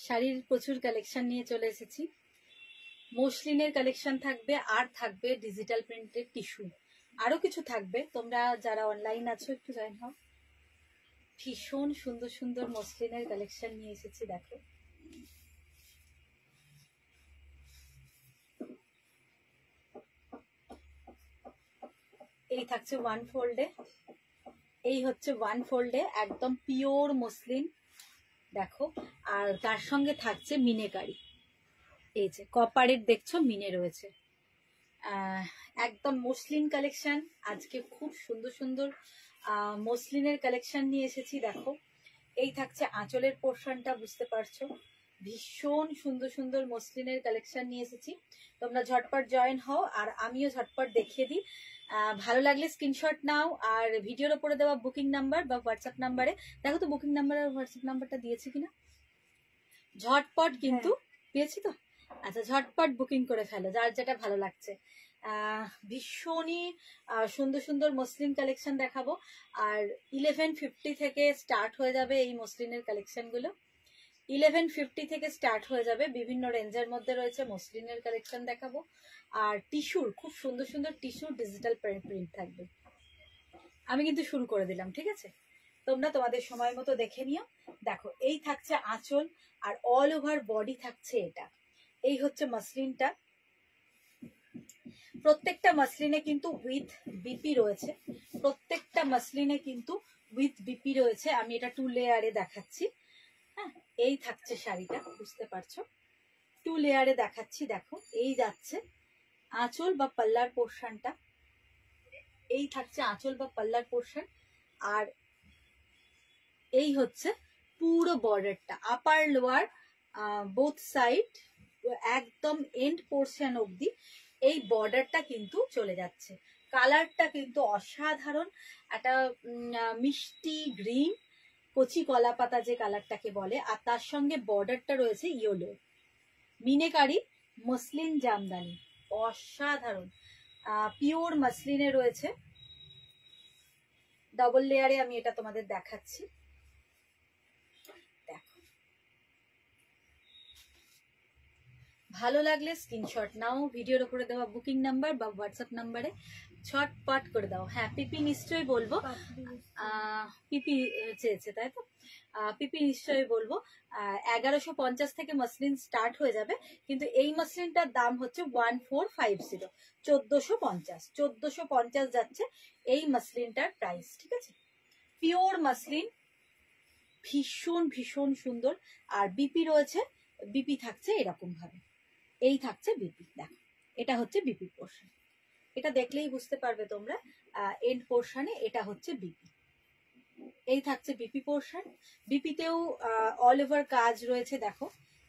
শাড়ির প্রচুর কালেকশন নিয়ে চলে এসেছি। মসলিনের কালেকশন থাকবে, আর থাকবে ডিজিটাল প্রিন্টের টিস্যু, আরো কিছু থাকবে। তোমরা যারা অনলাইন আছো একটু জয়েন হও। ভীষণ সুন্দর সুন্দর মসলিনের কালেকশন নিয়ে এসেছি, দেখো। এই থাকছে ওয়ান ফোল্ডে, এই হচ্ছে ওয়ান ফোল্ডে একদম পিওর মসলিন, দেখো। আর তার সঙ্গে থাকছে মিনেকারি, এই যে কপারের দেখছো মিনে রয়েছে। একদম মসলিন কালেকশন। আজকে খুব সুন্দর সুন্দর মসলিনের কালেকশন নিয়ে এসেছি, দেখো। এই থাকছে আঁচলের পোর্শনটা, বুঝতে পারছো। ভীষণ সুন্দর সুন্দর মসলিনের কালেকশন নিয়ে এসেছি। তোমরা ঝটপট জয়েন হও, আর আমিও ঝটপট দেখিয়ে দিই। ভালো লাগলে স্ক্রিনশট নাও, আর ভিডিওর ওপরে দেওয়া বুকিং নাম্বার বা হোয়াটসঅ্যাপ নাম্বারে, দেখো তো বুকিং নাম্বার আর হোয়াটসঅ্যাপ নাম্বারটা দিয়েছি কিনা। ঝটপট কিন্তু পেয়েছি তো। আচ্ছা, ঝটপট বুকিং করে ফেলো যার যেটা ভালো লাগছে। ভীষণই সুন্দর সুন্দর মসলিন কালেকশন দেখাবো। আর 1150 থেকে স্টার্ট হয়ে যাবে এই মসলিনের কালেকশনগুলো। 1150 থেকে স্টার্ট হয়ে যাবে, বিভিন্ন রেঞ্জের মধ্যে রয়েছে মসলিনের কালেকশন দেখাবো। আর টিস্যুর খুব সুন্দর সুন্দর টিস্যুর ডিজিটাল প্রিন্ট থাকবে। আমি কিন্তু শুরু করে দিলাম, ঠিক আছে। তোমরা তোমাদের সময় মতো দেখে নিও। দেখো, এই থাকছে আঁচল, আর অল ওভার বডি থাকছে এটা। এই হচ্ছে মসলিনটা। প্রত্যেকটা মসলিনে কিন্তু উইথ বিপি রয়েছে, প্রত্যেকটা মসলিনে কিন্তু উইথ বিপি রয়েছে। আমি এটা 2 লেয়ারে দেখাচ্ছি। হ্যাঁ, এই থাকছে শাড়িটা, বুঝতে পারছো। 2 লেয়ারে দেখাচ্ছি, দেখো। এই যাচ্ছে আঁচল বা পাল্লার পোর্শনটা, এই থাকছে আঁচল বা পাল্লার পোর্শন। আর এই হচ্ছে পুরো বর্ডারটা, আপার লোয়ার বোথ সাইড, একদম এন্ড পোর্শন অবধি এই বর্ডারটা কিন্তু চলে যাচ্ছে। কালারটা কিন্তু অসাধারণ, একটা মিষ্টি গ্রিন, কচি কলা পাতা যে কালারটাকে বলে। আর তার সঙ্গে বর্ডারটা রয়েছে ইয়েলো, মিনেকারি মসলিন জামদানি, অসাধারণ। পিওর মসলিনে রয়েছে। ডাবল লেয়ারে আমি এটা তোমাদের দেখাচ্ছি, দেখো। ভালো লাগলে স্ক্রিনশট নাও, ভিডিওর উপরে দেওয়া বুকিং নাম্বার বা হোয়াটসঅ্যাপ নাম্বারে ছটপট করে দাও। হ্যাঁ, পিপি নিশ্চয়ই বলবো। পিপি চেয়েছে, তাই তো। পিপি নিশ্চয়ই বলবো। 1150 থেকে মসলিন স্টার্ট হয়ে যাবে, কিন্তু এই মসলিনটার দাম হচ্ছে 1450, 1450। 1450 যাচ্ছে এই মসলিনটার প্রাইস, ঠিক আছে। পিওর মসলিন, ভীষণ ভীষণ সুন্দর। আর বিপি রয়েছে, বিপি থাকছে এরকম ভাবে, এই থাকছে বিপি, দেখো। এটা হচ্ছে বিপি পোর্শন, এটা দেখলেই বুঝতে পারবে তোমরা। এন্ড পোর্শনে এটা হচ্ছে বিপি, এই থাকছে বিপি পোর্শন। বিপিতেও অল ওভার কাজ রয়েছে, দেখো।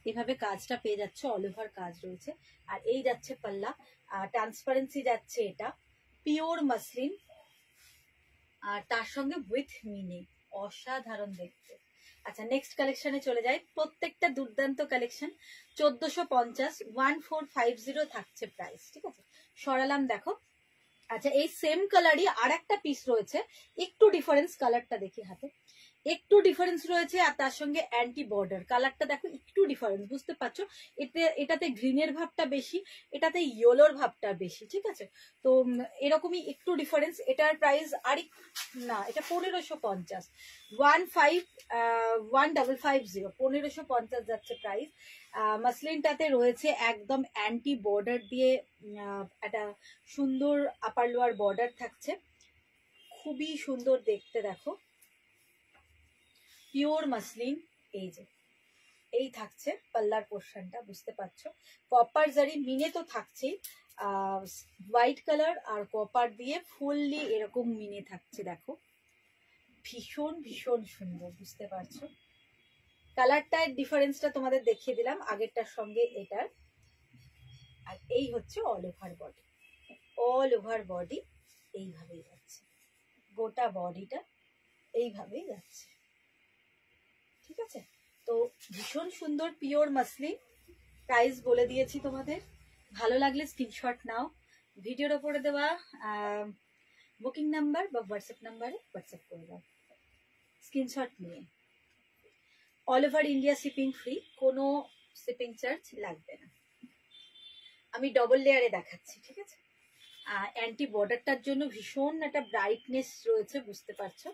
এভাবে কাজটা পেয়ে যাচ্ছে, অল ওভার কাজ রয়েছে। আর এই যাচ্ছে পাল্লা, ট্রান্সপারেন্সি যাচ্ছে, এটা পিওর মসলিন। আর তার সঙ্গে উইথ মিনি, অসাধারণ দেখতে। আচ্ছা, নেক্সট কালেকশনে চলে যাই। প্রত্যেকটা দুর্দান্ত কালেকশন। 1450, 1450 থাকছে প্রাইস, ঠিক আছে। সরালাম, দেখো। আচ্ছা, এই সেম কালারই আর একটা পিস রয়েছে, একটু ডিফারেন্স, কালারটা দেখি হাতে, একটু ডিফারেন্স রয়েছে। আর তার সঙ্গে অ্যান্টি বর্ডার, কালারটা দেখো একটু ডিফারেন্স, বুঝতে পারছো। এটাতে গ্রিনের ভাবটা বেশি, এটাতে ইয়েলোর ভাবটা বেশি, ঠিক আছে। তো এরকমই একটু ডিফারেন্স। এটার প্রাইস আর না, এটা 1550, 1550, 1550 যাচ্ছে প্রাইস। মাসলিনটাতে রয়েছে একদম অ্যান্টি বর্ডার দিয়ে একটা সুন্দর আপার লোয়ার বর্ডার থাকছে, খুবই সুন্দর দেখতে, দেখো। পিওর মাসলিন, এই যে এই থাকছে পাল্লার পোর্শনটা, বুঝতে পারছো। কপার জারি মিনে তো থাকছেই, হোয়াইট কালার আর কপার দিয়ে ফুললি এরকম মিনে থাকছে, দেখো। ভীষণ ভীষণ সুন্দর, বুঝতে পারছো। কালারটার ডিফারেন্সটা তোমাদের দেখিয়ে দিলাম আগেরটার সঙ্গে এটার। আর এই হচ্ছে all over body, all over body এইভাবেই যাচ্ছে, গোটা বডিটা এইভাবেই যাচ্ছে, ঠিক আছে। তো ভীষণ সুন্দর পিওর মাসলিন, প্রাইস বলে দিয়েছি তোমাদের। ভালো লাগলে স্ক্রিনশট নাও, ভিডিওর ওপরে দেওয়া বুকিং নাম্বার বা হোয়াটসঅ্যাপ নাম্বারে হোয়াটসঅ্যাপ করে দাও স্ক্রিনশট নিয়ে। All over India shipping free, কোনো শিপিং চার্জ লাগবে না। আমি ডবল লেয়ারে দেখাচ্ছি, ঠিক আছে। অ্যান্টি বর্ডারটার জন্য ভীষণ একটা ব্রাইটনেস রয়েছে, বুঝতে পারছো।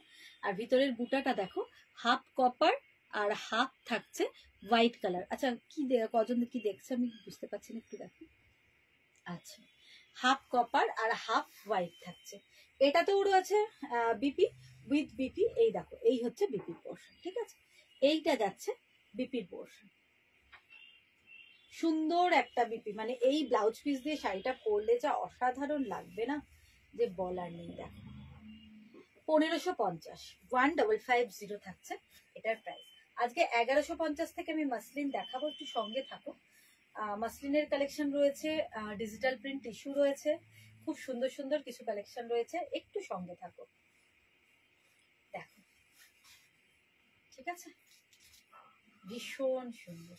আর ভিতরের বুটাটা দেখো, হাফ কপার আর হাফ থাকছে হোয়াইট কালার। আচ্ছা কি কজন কি দেখছে আমি বুঝতে পারছি না, একটু দেখো। আচ্ছা, হাফ কপার আর হাফ হোয়াইট থাকছে। এটাতেও রয়েছে বিপি উইথ বিপি। এই দেখো, এই হচ্ছে বিপির পোর্শন, ঠিক আছে। এইটা যাচ্ছে বিপির পোর্শন। সুন্দর একটা বিপি, মানে এই ব্লাউজ পিস দিয়ে শাড়িটা পরলে যা অসাধারণ লাগবে না, যে বলার নেই। দেখো 1550, 1550 থাকছে এটার প্রাইস। আজকে 1150 থেকে আমি মাসলিন দেখাবো, একটু সঙ্গে থাকো। মাসলিনের কালেকশন রয়েছে, ডিজিটাল প্রিন্ট টিস্যু রয়েছে, খুব সুন্দর সুন্দর কিছু কালেকশন রয়েছে, একটু সঙ্গে থাকো। দেখো, ঠিক আছে, ভীষণ সুন্দর,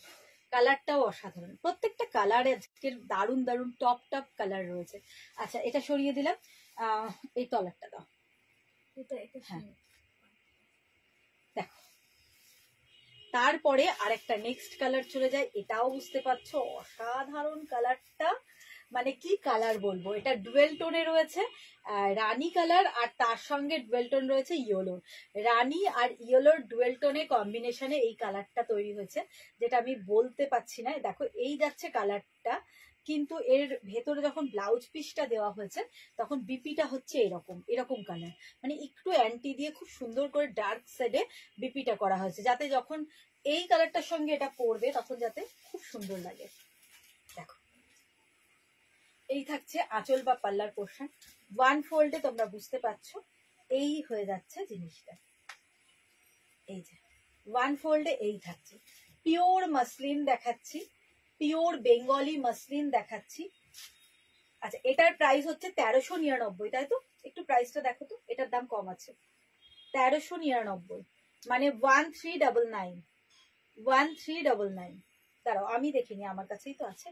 কালারটাও অসাধারণ, প্রত্যেকটা কালার আজকের দারুণ দারুণ টপ টপ কালার রয়েছে। আচ্ছা, এটা সরিয়ে দিলাম, এই তলারটা দাও। হ্যাঁ, দেখো, তারপরে আরেকটা নেক্সট কালার চলে যায়। এটাও বুঝতে পারছো অসাধারণ কালারটা, মানে কি কালার বলবো। এটা ডুয়েল টোনে রয়েছে রানী কালার, আর তার সঙ্গে ডুয়েল টোন রয়েছে ইয়েলো। রানী আর ইয়েলোর ডুয়েল টোনে কম্বিনেশনে এই কালারটা তৈরি হয়েছে, যেটা আমি বলতে পারছি না। দেখো, এই যাচ্ছে কালারটা, কিন্তু এর ভেতরে যখন ব্লাউজ পিসটা দেওয়া হয়েছে তখন বিপিটা হচ্ছে এরকম এরকম কালার, মানে একটু অ্যান্টি দিয়ে খুব সুন্দর করে ডার্ক শেডে বিপিটা করা হয়েছে, যাতে যখন এই কালারটার সঙ্গে এটা পরবে তখন যাতে খুব সুন্দর লাগে। দেখো, এই থাকছে আঁচল বা পাল্লার পোর্শন। ওয়ান ফোল্ডে তোমরা বুঝতে পারছো এই হয়ে যাচ্ছে জিনিসটা, এই যে ওয়ান ফোল্ডে এই থাকছে। পিওর মাসলিন দেখাচ্ছি, পিওর বেঙ্গলি মাসলিন দেখাচ্ছি। আচ্ছা, এটার প্রাইস হচ্ছে 1399, তাই তো? একটু প্রাইসটা দেখো তো, এটার দাম কম আছে, 1399, মানে 1399, 1399। দাঁড়াও আমি দেখিনি, আমার কাছেই তো আছে।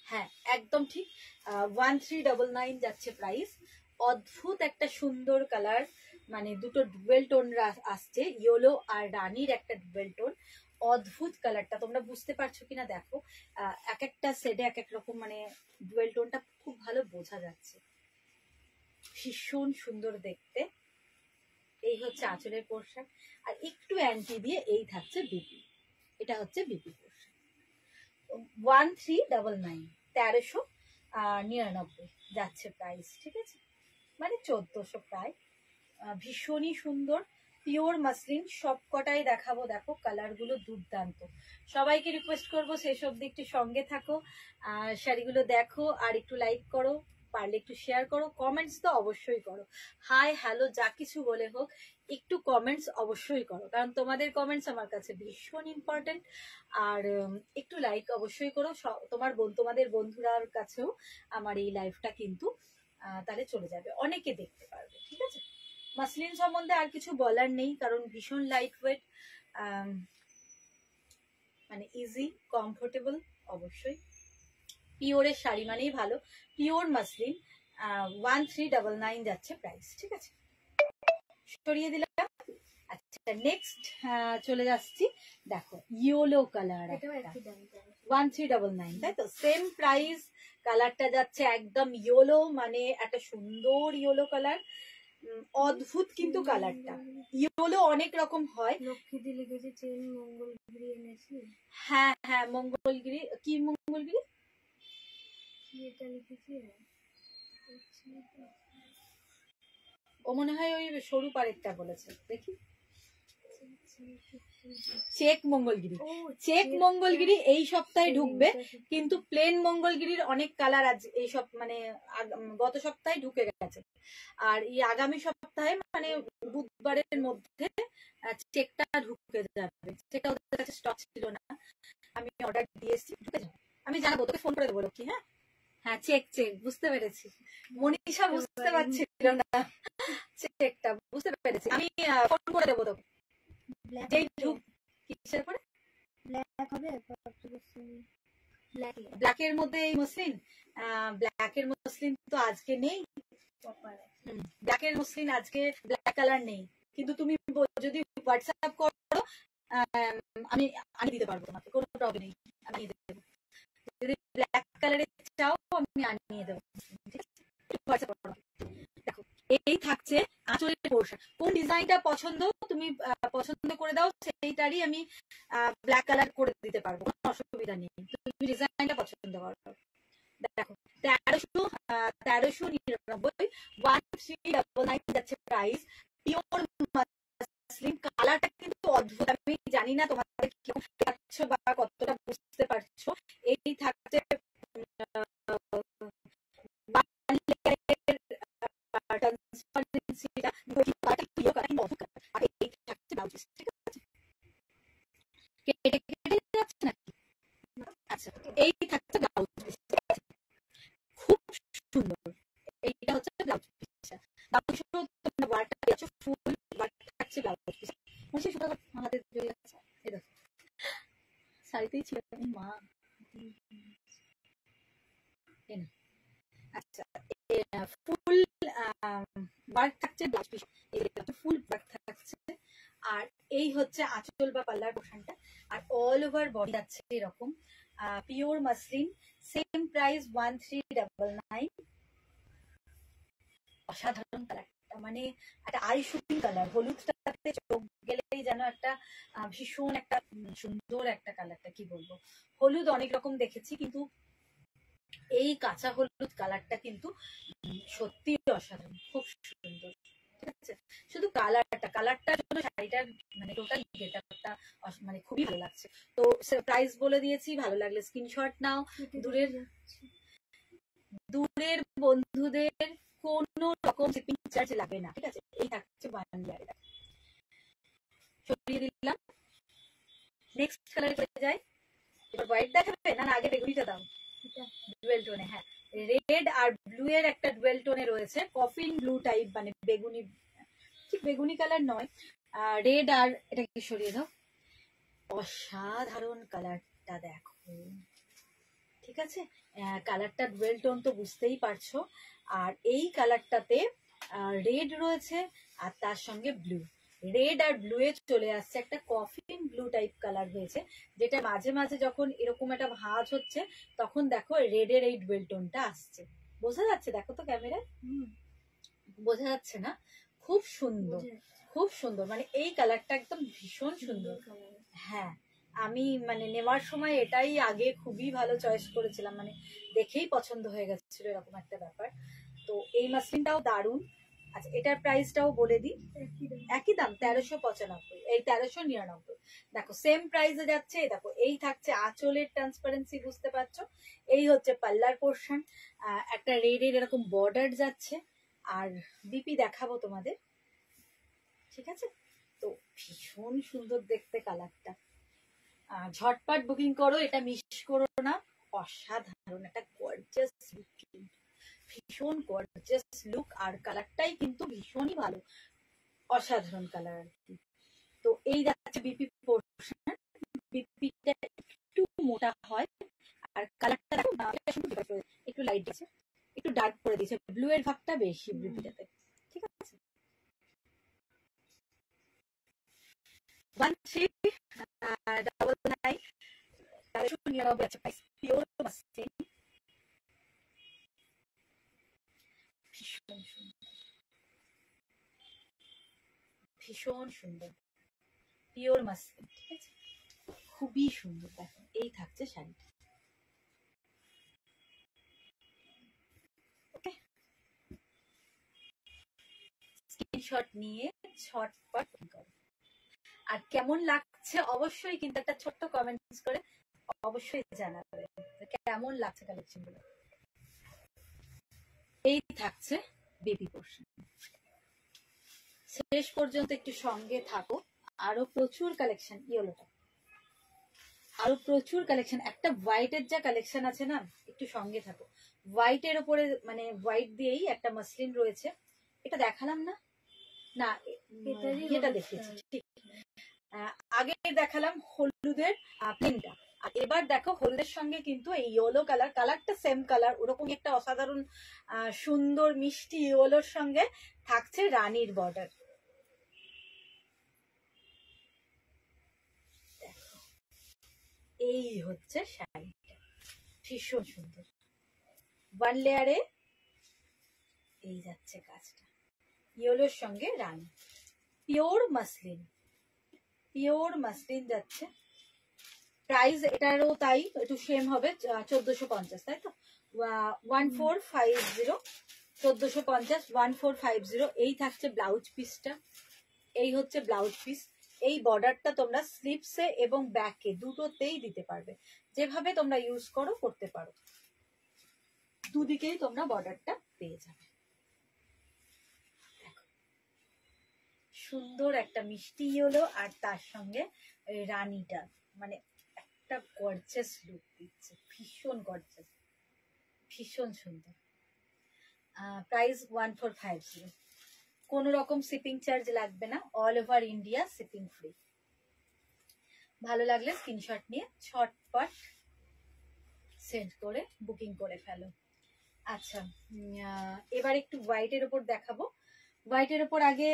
হ্যাঁ, একদম ঠিক, 1399 যাচ্ছে প্রাইস। অদ্ভুত একটা সুন্দর কালার, মানে দুটো ডুয়েল টোন আসছে, ইয়েলো আর রানীর একটা ডুয়েল টোন। অদ্ভুত কালারটা, তোমরা বুঝতে পারছো কিনা দেখো, এক একটা শেডে এক এক রকম, মানে ডুয়েল টোনটা খুব ভালো বোঝা যাচ্ছে, ভীষণ সুন্দর দেখতে। এই হচ্ছে আঁচলের পোর্শন, আর একটু অ্যান্টি দিয়ে এই থাকছে বিপি। এটা হচ্ছে বিপি পোর্শন। 1399, 1399 যাচ্ছে প্রাইস, ঠিক আছে, মানে 1400 প্রায়। ভীষণই সুন্দর পিওর মাসলিন, সব কটাই দেখাবো। দেখো কালারগুলো দুর্দান্ত। সবাইকে রিকোয়েস্ট করবো শেষ অবধি একটু সঙ্গে থাকো, শাড়িগুলো দেখো, আর একটু লাইক করো, পারলে একটু শেয়ার করো, কমেন্টস তো অবশ্যই করো। হাই হ্যালো যা কিছু বলে হোক, একটু কমেন্টস অবশ্যই করো, কারণ তোমাদের কমেন্টস আমার কাছে ভীষণ ইম্পর্টেন্ট। আর একটু লাইক অবশ্যই করো, তোমাদের বন্ধুরার কাছেও আমার এই লাইভটা কিন্তু তাহলে চলে যাবে, অনেকে দেখতে পারবে, ঠিক আছে। মাসলিন সম্বন্ধে আর কিছু বলার নেই, কারণ ভীষণ লাইট ওয়েট, মানে ইজি কমফোর্টেবল। অবশ্যই পিওরের শাড়ি মানেই ভালো, পিওর মাসলিন। 1399 যাচ্ছে প্রাইস, ঠিক আছে, সরিয়ে দিলাম। আচ্ছা, নেক্সট চলে যাচ্ছি। দেখো, ইয়েলো কালার, 1399, তাই তো? সেম প্রাইস, কালারটা যাচ্ছে একদম ইয়েলো, মানে একটা সুন্দর ইয়েলো কালার, অদ্ভুত কিন্তু কালারটা। ইয়েলো অনেক রকম হয়। লক্ষ্মীদি লিখেছে চেন মঙ্গলগিরি এনেছি। হ্যাঁ হ্যাঁ, মঙ্গলগিরি। কি মঙ্গলগিরি? কি এটা লিখেছে? ও মনে হয় ওই সরু পাড়েরটা বলেছে, দেখি। চেক মঙ্গলগিরি, চেক মঙ্গলগিরি এই সপ্তাহে ঢুকবে, কিন্তু প্লেন মঙ্গলগিরির অনেক কালার আছে এই সব, মানে গত সপ্তাহে ঢুকে গেছে, আর এই আগামী সপ্তাহে মানে বুধবারের মধ্যে চেকটা ঢুকে যাবে। চেকটা ওদের কাছে স্টক ছিল না, আমি অর্ডার দিয়েছি, ঢুকে যাবে। আমি জানাবো, তোকে ফোন করে দেবো কি। হ্যাঁ হ্যাঁ, চেক চেক বুঝতে পেরেছি, মনীষা বুঝতে পারছিল না, চেকটা বুঝতে পেরেছি, আমি ফোন করে দেবো তোকে। কিসের পরে ব্ল্যাক হবে? ব্ল্যাকের মধ্যে এই মসলিন, ব্ল্যাকের মসলিন তো আজকে নেই, ব্ল্যাকের মসলিন আজকে ব্ল্যাক কালার নেই, কিন্তু তুমি যদি হোয়াটসঅ্যাপ করো আমি আনিয়ে দিতে পারবো তোমাকে, কোনো প্রবলেম নেই, আমি দেবো। যদি ব্ল্যাক কালারের চাও আমি আনিয়ে দেবো, ঠিক আছে? হোয়াটসঅ্যাপ করো। দেখো এই থাকছে আঁচলের পোর্শন। কোন ডিজাইনটা পছন্দ তুমি পছন্দ করে দাও, সেইটারই আমি ব্ল্যাক কালার করে দিতে পারবো, কোনো অসুবিধা নেই। তুমি ডিজাইনটা পছন্দ করো। দেখো 1399, 1399 যাচ্ছে প্রাইস। পিওর মাসলিন, কালারটা কিন্তু অদ্ভুত। আমি জানি না তোমাদের কিরকম পাচ্ছ বা কতটা বুঝতে পারছো। এই থাকছে আচ্ছা, এই থাকছে ব্লাউজ পিস, খুব সুন্দর। এইটা হচ্ছে ব্লাউজ পিসটা, ব্লাউজ তোমরা ওয়ার্কটা পেয়েছো, ফুল ওয়ার্ক থাকছে ব্লাউজ পিস। মানে সুতা হাতে চলে যাচ্ছে, এই দেখো শাড়িতেই ছিল মা। আচ্ছা, ফুল ওয়ার্ক থাকছে ব্লাউজ পিস, ফুল ওয়ার্ক থাকছে। আর এই হচ্ছে আঁচল বা পাল্লার পোর্শনটা, আর অল ওভার বডি যাচ্ছে এরকম পিওর মাসলিন। Same price 1399। অসাধারণ কালারটা, মানে একটা আই শুটিং কালার, হলুদটাতে চোখ গেলেই যেন একটা ভীষণ একটা সুন্দর একটা কালারটা, কি বলবো। হলুদ অনেক রকম দেখেছি, কিন্তু এই কাঁচা হলুদ কালারটা কিন্তু সত্যি অসাধারণ, খুব সুন্দর। ঠিক আছে, শুধু কালারটার জন্য শাড়িটার মানে টোটাল গেটআপটা মানে খুবই ভালো লাগছে। তো প্রাইস বলে দিয়েছি, ভালো লাগলে স্ক্রিনশট নাও। দূরের বন্ধুদের কোনো রকম শিপিং চার্জ লাগবে না, ঠিক আছে? এই থাকছে বান্ডিয়ারে, সরিয়ে দিলাম। নেক্সট কালারে চলে যাই। এবার হোয়াইট দেখাবে না, আগে বেগুনিটা দাও। ডুয়েল টোনে, হ্যাঁ, রেড আর ব্লু এর একটা ডুয়েল টোনে রয়েছে, কফিন ব্লু টাইপ, মানে বেগুনি, ঠিক বেগুনি কালার নয়, রেড। আর এটাকে সরিয়ে দাও। অসাধারণ কালারটা দেখো, ঠিক আছে? কালারটা ডুয়েল টোন তো বুঝতেই পারছো। আর এই কালারটাতে রেড রয়েছে আর তার সঙ্গে ব্লু, রেড আর ব্লু এ চলে আসছে একটা কফিন ব্লু টাইপ কালার হয়েছে, যেটা মাঝে মাঝে যখন এরকম একটা ভাঁজ হচ্ছে তখন দেখো রেড এর এই ডুয়েল টোনটা আসছে। বোঝা যাচ্ছে? দেখো তো ক্যামেরায়, বোঝা যাচ্ছে না? খুব সুন্দর, খুব সুন্দর, মানে এই কালারটা একদম ভীষণ সুন্দর। হ্যাঁ, আমি মানে নেওয়ার সময় এটাই আগে খুবই ভালো চয়েস করেছিলাম, মানে দেখেই পছন্দ হয়ে গেছিল, এরকম একটা ব্যাপার। তো এই মাসলিনটাও দারুণ। আচ্ছা, এটার প্রাইসটাও বলে দিই, একই দাম 1395, এই 1399। দেখো সেম প্রাইসে যাচ্ছে। দেখো এই থাকছে আঁচলের ট্রান্সপারেন্সি, বুঝতে পারছো? এই হচ্ছে পাল্লার পোর্শন, একটা রেড এর এরকম বর্ডার যাচ্ছে। আর বিপি দেখাবো তোমাদের, ঠিক আছে? তো ভীষণ সুন্দর দেখতে কালারটা, ঝটপট বুকিং করো, এটা মিস করো না। অসাধারণ একটা গর্জিয়াস লুক, ভীষণ গর্জিয়াস লুক, আর কালারটাই কিন্তু ভীষণই ভালো, অসাধারণ কালার আর কি। তো এই যাচ্ছে বিপি পোর্শন, বিপিটা একটু মোটা হয়, আর কালারটা একটু লাইট দিয়েছে, একটু ডার্ক করে দিয়েছে, ব্লু এর ভাগটা বেশি বিপিটাতে, ঠিক আছে? 1399, পিওর মাসলিন, ভীষণ সুন্দর, ভীষণ সুন্দর, পিওর মাসলিন, ঠিক আছে? খুবই সুন্দর। দেখো এই থাকছে শাড়িটা, ওকে? স্ক্রিনশট নিয়ে ঝটপট করো। আর কেমন লাগছে অবশ্যই কিন্তু একটা ছোট্ট কমেন্টস করে অবশ্যই জানাবে কেমন লাগছে কালেকশন গুলো। এই থাকছে বেবি পোর্শন, শেষ পর্যন্ত একটু সঙ্গে থাকো, আরো প্রচুর কালেকশন। ইয়েলোটা আরো প্রচুর কালেকশন, একটা হোয়াইটের যা কালেকশন আছে না, একটু সঙ্গে থাকো। হোয়াইটের উপরে মানে হোয়াইট দিয়েই একটা মাসলিন রয়েছে, এটা দেখালাম না, না এটা দেখিয়েছি, ঠিক। আগে দেখালাম হলুদের প্লেনটা, আর এবার দেখো হলুদের সঙ্গে কিন্তু এই ইয়েলো কালার, কালারটা সেম কালার, ওরকম একটা অসাধারণ সুন্দর মিষ্টি ইয়েলোর সঙ্গে থাকছে রানীর বর্ডার। এই হচ্ছে শাড়িটা, ভীষণ সুন্দর। ওয়ান লেয়ারে এই যাচ্ছে কাজটা, ইয়েলোর সঙ্গে রানী, পিওর মাসলিন, পিওর মাসলিন যাচ্ছে। প্রাইস এটারও তাই, একটু সেম হবে, 1450, তাই তো? 1450, 1450, 1450। এই থাকছে ব্লাউজ পিসটা, এই হচ্ছে ব্লাউজ পিস। এই বর্ডারটা তোমরা স্লিপসে এবং ব্যাকে দুটোতেই দিতে পারবে, যেভাবে তোমরা ইউজ করো করতে পারো, দুদিকেই তোমরা বর্ডারটা পেয়ে যাবে। সুন্দর একটা মিষ্টি ইয়েলো, আর তার সঙ্গে রানীটা, মানে একটা গর্জাস লুক দিচ্ছে, ভীষণ গর্জাস, ভীষণ সুন্দর। প্রাইস 1450। কোনো রকম শিপিং চার্জ লাগবে না, all over India shipping free. ভালো লাগলে স্ক্রিনশট নিয়ে ছটপট সেন্ড করে বুকিং করে ফেলো। আচ্ছা, এবার একটু হোয়াইটের ওপর দেখাবো। হোয়াইটের ওপর আগে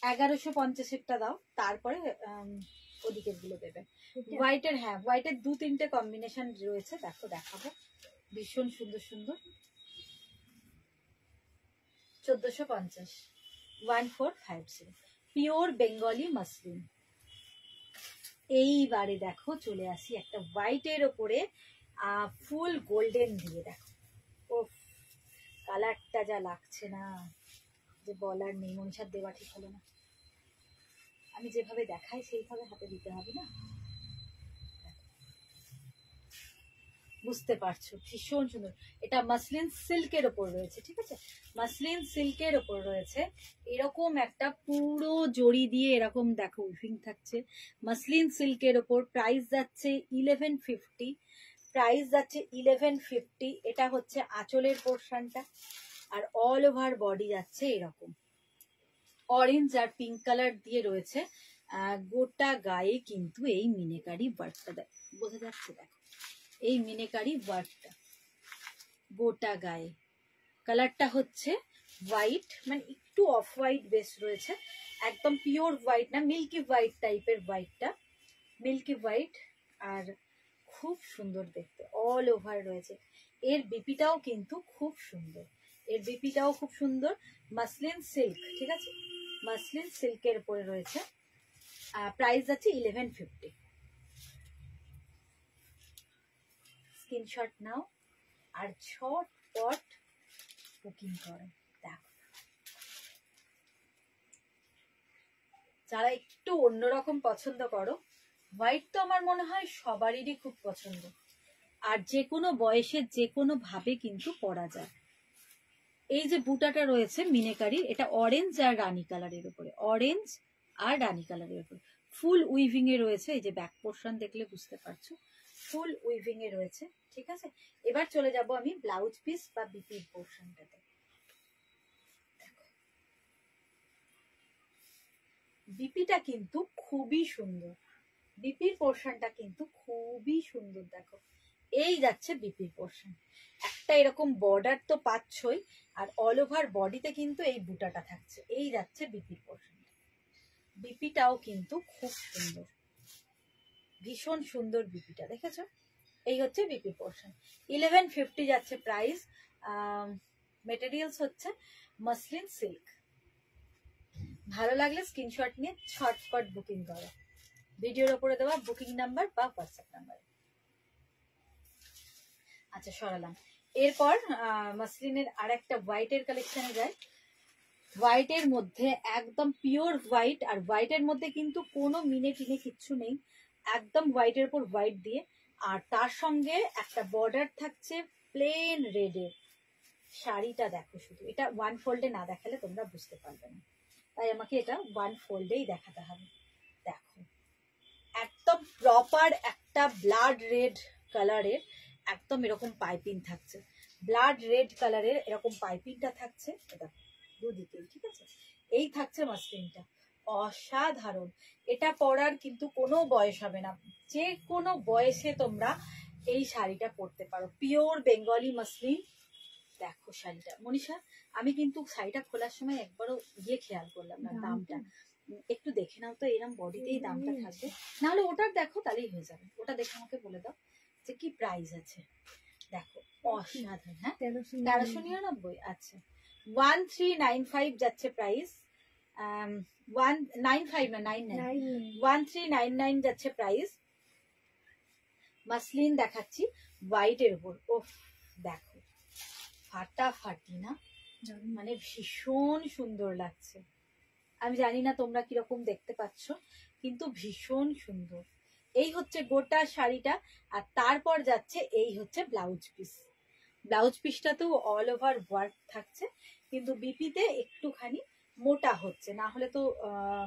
1150-এরটা দাও, তারপরে ওদিকের গুলো দেবে। হোয়াইটের, হ্যাঁ হোয়াইটের 2-3টে কম্বিনেশন রয়েছে, দেখো দেখাবো, ভীষণ সুন্দর সুন্দর। 1450, 1450, পিওর বেঙ্গলি মাসলিন। এইবারে দেখো চলে আসি একটা হোয়াইটের ওপরে ফুল গোল্ডেন দিয়ে, দেখো ও কালারটা যা লাগছে না, যে বলার নেই। মনসার দেওয়া ঠিক হলো না, আমি যেভাবে দেখাই সেইভাবে হাতে দিতে হবে না, বুঝতে পারছো? ভীষণ সুন্দর। এটা মাসলিন সিল্কের ওপর রয়েছে, ঠিক আছে, মাসলিন সিল্কের ওপর রয়েছে। এরকম একটা পুরো জড়ি দিয়ে এরকম দেখো উইভিং থাকছে, মাসলিন সিল্কের ওপর। প্রাইস যাচ্ছে 1150, প্রাইস যাচ্ছে 1150। এটা হচ্ছে আঁচলের পোর্শনটা, আর অল ওভার বডি যাচ্ছে এরকম অরেঞ্জ আর পিঙ্ক কালার দিয়ে রয়েছে। গোটা গায়ে কিন্তু এই মিনেকারি ওয়ার্কটা বোঝা যাচ্ছে, দেখো এই মিনেকারি ওয়ার্কটা গোটা গায়ে। কালারটা হচ্ছে হোয়াইট, মানে একটু অফ হোয়াইট বেস রয়েছে, একদম পিওর হোয়াইট না, মিল্কি হোয়াইট টাইপের হোয়াইটটা, মিল্কি হোয়াইট। আর খুব সুন্দর দেখতে, অল ওভার রয়েছে। এর বিপিটাও কিন্তু খুব সুন্দর, এর বিপিটাও খুব সুন্দর। মাসলিন সিল্ক, ঠিক আছে, মাসলিন সিল্কের উপরে রয়েছে। প্রাইস যাচ্ছে 1150। স্ক্রিনশট নাও আর ঝটপট বুকিং করো। দেখো যারা একটু অন্যরকম পছন্দ করো, হোয়াইট তো আমার মনে হয় সবারই খুব পছন্দ, আর যে কোনো বয়সে যে কোনো ভাবে কিন্তু পরা যায়। এই যে বুটাটা রয়েছে মিনেকারি, এটা অরেঞ্জ আর রানী কালারের উপরে, অরেঞ্জ আর রানী কালারের উপরে ফুল উইভিং এ রয়েছে। এই যে ব্যাক পোর্শন দেখলে বুঝতে পারছো, ফুল উইভিং এ রয়েছে, ঠিক আছে। এবার চলে যাব আমি ব্লাউজ পিস বা বিপির পোর্শনটাতে। বিপিটা কিন্তু খুবই সুন্দর, বিপির পোর্শনটা কিন্তু খুবই সুন্দর। দেখো এই যাচ্ছে বিপির পোর্শন, একটা এরকম বর্ডার তো পাচ্ছই, আর অল ওভার বডিতে কিন্তু এই বুটাটা থাকছে। এই যাচ্ছে বিপির পোর্শন, বিপিটাও কিন্তু খুব সুন্দর, ভীষণ সুন্দর বিপিটা, দেখেছো? এই হচ্ছে বিপি পোর্শন। 1150 যাচ্ছে প্রাইস। মেটেরিয়ালস হচ্ছে মাসলিন সিল্ক। ভালো লাগলে স্ক্রিনশট নিয়ে ছটপট বুকিং করো, ভিডিওর উপরে দেওয়া বুকিং নাম্বার বা হোয়াটসঅ্যাপ নাম্বার। আচ্ছা সরালাম। এরপর মাসলিনের আর একটা হোয়াইটের কালেকশনে যায়। হোয়াইটের মধ্যে একদম পিওর হোয়াইট, আর হোয়াইটের মধ্যে কিন্তু কোনো মিনে টিনে কিচ্ছু নেই, একদম হোয়াইটের উপর হোয়াইট দিয়ে, আর তার সঙ্গে একটা বর্ডার থাকছে প্লেন রেডের। শাড়িটা দেখো শুধু, এটা ওয়ান ফোল্ডে না দেখালে তোমরা বুঝতে পারবে না, তাই আমাকে এটা ওয়ান ফোল্ডেই দেখাতে হবে। দেখো একদম প্রপার একটা ব্লাড রেড কালারের একদম এরকম পাইপিং থাকছে, ব্লাড রেড কালারের এরকম পাইপিংটা থাকছে, এটা দুদিকেই, ঠিক আছে। এই থাকছে মাসলিনটা, অসাধারণ। এটা পরার কিন্তু কোনো বয়স হবে না, যে কোনো বয়সে তোমরা এই শাড়িটা পরতে পারো, পিওর বেঙ্গলি মাসলিন। দেখো শাড়িটা, মনীষা আমি কিন্তু শাড়িটা খোলার সময় একবারও খেয়াল করলাম না দামটা, একটু দেখে নাও তো, এরকম বডিতেই দামটা থাকবে, নাহলে ওটার দেখো তাহলেই হয়ে যাবে। ওটা দেখে আমাকে বলে দাও যে কি প্রাইস আছে। দেখো অসাধারণ। হ্যাঁ 1399। আচ্ছা 1395 যাচ্ছে প্রাইস, 195 না 99, 1399 যাচ্ছে প্রাইস। মাসলিন দেখাচ্ছি হোয়াইটের উপর। ওফ দেখো ফাটাফাটি না, মানে ভীষণ সুন্দর লাগছে। আমি জানি না তোমরা কিরকম দেখতে পাচ্ছ, কিন্তু ভীষণ সুন্দর। এই হচ্ছে গোটা শাড়িটা, আর তারপর যাচ্ছে এই হচ্ছে ব্লাউজ পিস। ব্লাউজ পিসটাতেও অল ওভার ওয়ার্ক থাকছে, কিন্তু বিপিতে একটুখানি মোটা হচ্ছে, না হলে তো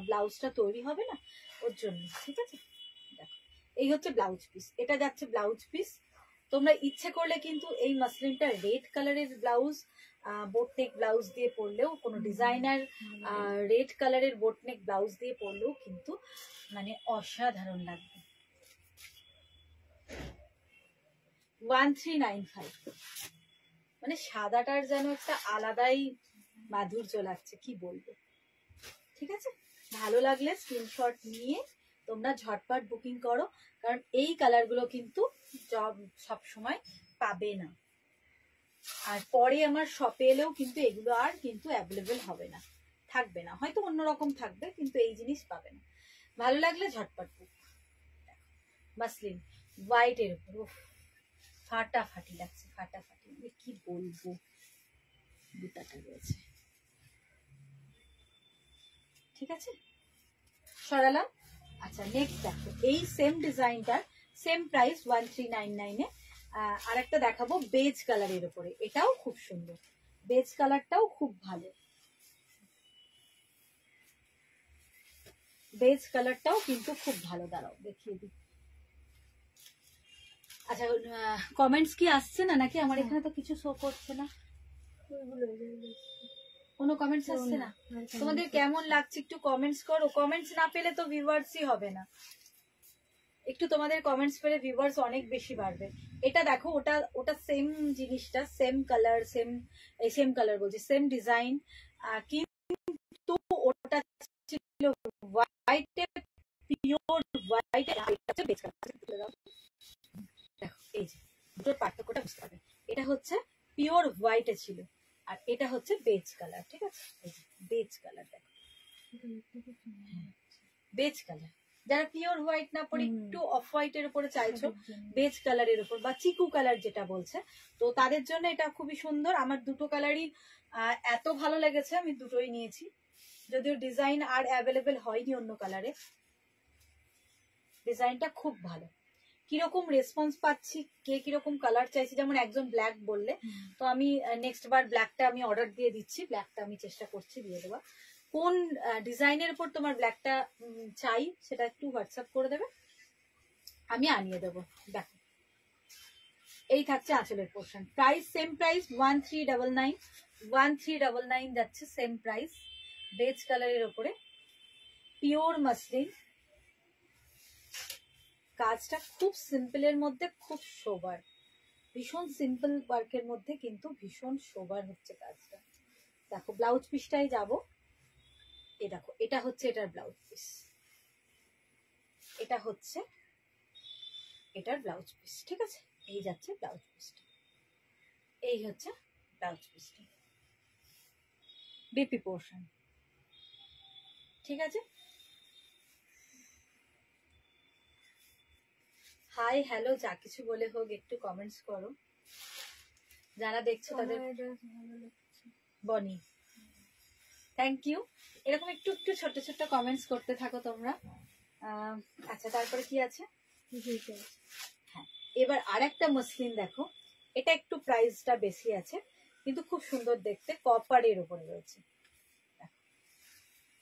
ব্লাউজটা তৈরি হবে না, ওর জন্য। ঠিক আছে, দেখো এই হচ্ছে ব্লাউজ পিস, এটা যাচ্ছে ব্লাউজ পিস। তোমরা ইচ্ছে করলে কিন্তু এই মাসলিনটা রেড কালারের ব্লাউজ, বোটনেক ব্লাউজ দিয়ে পরলেও, কোনো ডিজাইনার রেড কালারের বোটনেক ব্লাউজ দিয়ে পরলেও কিন্তু মানে অসাধারণ লাগবে। 1395, মানে সাদাটার যেন একটা আলাদাই মাধুর্য লাগছে, কি বলবো। ঠিক আছে, ভালো লাগলে স্ক্রিনশট নিয়ে তোমরা ঝটপট বুকিং করো, কারণ এই কালারগুলো কিন্তু সব সময় পাবে না, আর পরে আমার শপে এলেও কিন্তু এগুলো আর কিন্তু অ্যাভেলেবেল হবে না, থাকবে না, হয়তো অন্যরকম থাকবে, কিন্তু এই জিনিস পাবে না। ভালো লাগলে ঝটপট বুক। মাসলিন হোয়াইটের উপর ফাটাফাটি লাগছে, ফাটাফাটি, মানে কি বলবো। বুটাটা রয়েছে, ঠিক আছে, সরালাম। আচ্ছা নেক্সট দেখো, এই সেম ডিজাইনটার সেম প্রাইস 1399 এ আর একটা দেখাবো বেজ কালারের উপরে। এটাও খুব সুন্দর, বেজ কালারটাও খুব ভালো, বেজ কালারটাও কিন্তু খুব ভালো। দাঁড়াও দেখিয়ে দিই। আচ্ছা কমেন্টস কি আসছে না নাকি? আমার এখানে তো কিছু শো করছে না, কোনো কমেন্টস আসছে না। তোমাদের কেমন লাগছে একটু কমেন্টস করো, কমেন্টস না পেলে তো ভিউয়ার্সই হবে না, একটু তোমাদের কমেন্টস পেলে ভিউয়ার্স অনেক বেশি বাড়বে। এটা দেখো, ওটা ওটা সেম জিনিসটা, সেম কালার, সেম কালার বলছি, সেম ডিজাইন, কিন্তু ওটা ছিল হোয়াইটে, পিওর হোয়াইট, এটা হচ্ছে বেজ কালার। দেখো এই যে দুটোর পার্থক্যটা বুঝতে পারবে, এটা হচ্ছে পিওর হোয়াইটে ছিল, আর এটা হচ্ছে বেজ কালার। ঠিক আছে, এই যে বেজ কালার, দেখো বেজ কালার। যারা পিওর হোয়াইট না পরে একটু অফ হোয়াইটের উপরে চাইছো, বেজ কালারের উপর বা চিকু কালার যেটা বলছে, তো তাদের জন্য এটা খুবই সুন্দর। আমার দুটো কালারই এত ভালো লেগেছে, আমি দুটোই নিয়েছি, যদিও ডিজাইন আর অ্যাভেলেবেল হয়নি অন্য কালারে। ডিজাইনটা খুব ভালো। কিরকম রেসপন্স পাচ্ছি, কে কিরকম কালার চাইছি, যেমন একজন ব্ল্যাক বললে, তো আমি নেক্সট বার ব্ল্যাকটা আমি অর্ডার দিয়ে দিচ্ছি, ব্ল্যাকটা আমি চেষ্টা করছি দিয়ে দেওয়া। কোন ডিজাইনের উপর তোমার ব্ল্যাকটা চাই সেটা একটু হোয়াটসঅ্যাপ করে দেবে, আমি আনিয়ে দেবো। দেখো এই থাকছে আঁচলের পোর্শন, প্রাইস সেম প্রাইস 1399, 1399 যাচ্ছে সেম প্রাইস, বেজ কালারের উপরে পিওর মাসলিন। কাজটা খুব সিম্পলের মধ্যে খুব সোবার, ভীষণ সিম্পল ওয়ার্কের মধ্যে কিন্তু ভীষণ সোবার হচ্ছে কাজটা। দেখো ব্লাউজ পিসটাই যাব, এ দেখো এটা হচ্ছে এটার ব্লাউজ পিস, এটা হচ্ছে এটার ব্লাউজ পিস। ঠিক আছে, এই যাচ্ছে ব্লাউজ পিসটা, এই হচ্ছে ব্লাউজ পিসটা, বিপি পোর্শন। ঠিক আছে, হাই হ্যালো যা কিছু বলে হোক একটু কমেন্টস করো, যারা দেখছো তাদের। বনি থ্যাংক ইউ, এরকম একটু একটু ছোট ছোট কমেন্টস করতে থাকো তোমরা। আচ্ছা তারপরে কি আছে, হ্যাঁ এবার আর একটা মসলিন দেখো, এটা একটু প্রাইসটা বেশি আছে, কিন্তু খুব সুন্দর দেখতে, কপারের উপরে রয়েছে।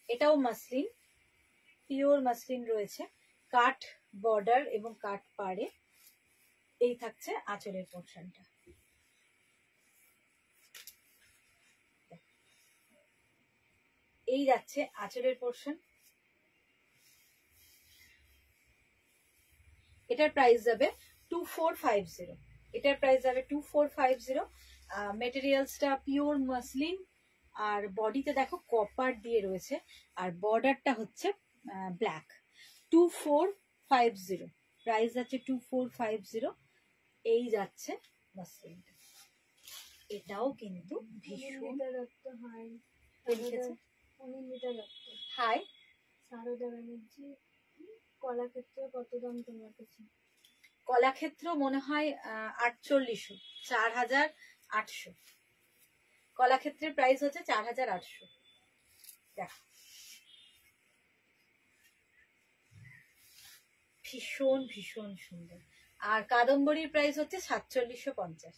এটাও মসলিন, পিওর মসলিন রয়েছে, কাট বর্ডার এবং কাট পাড়ে। এই থাকছে আঁচলের পোর্শনটা, এই যাচ্ছে আঁচলের পোর্শন। এটার প্রাইস যাবে 2450, এটার প্রাইস যাবে 2450। মেটেরিয়ালসটা পিওর মসলিন, আর বডিতে দেখো কপার দিয়ে রয়েছে, আর বর্ডারটা হচ্ছে ব্ল্যাক। 2450, প্রাইস আছে 2450। এই যাচ্ছে মাসলিনটা, এটাও কিন্তু ভীষণ হাই। সারদা ব্যানার্জি কলাক্ষেত্র কত দাম তোমার কাছে? কলাক্ষেত্র মনে হয় 4800, 4800। কলাক্ষেত্রের প্রাইস হচ্ছে 4800। দেখো ভীষণ ভীষণ সুন্দর। আর কাদম্বরীর প্রাইস হচ্ছে 4750।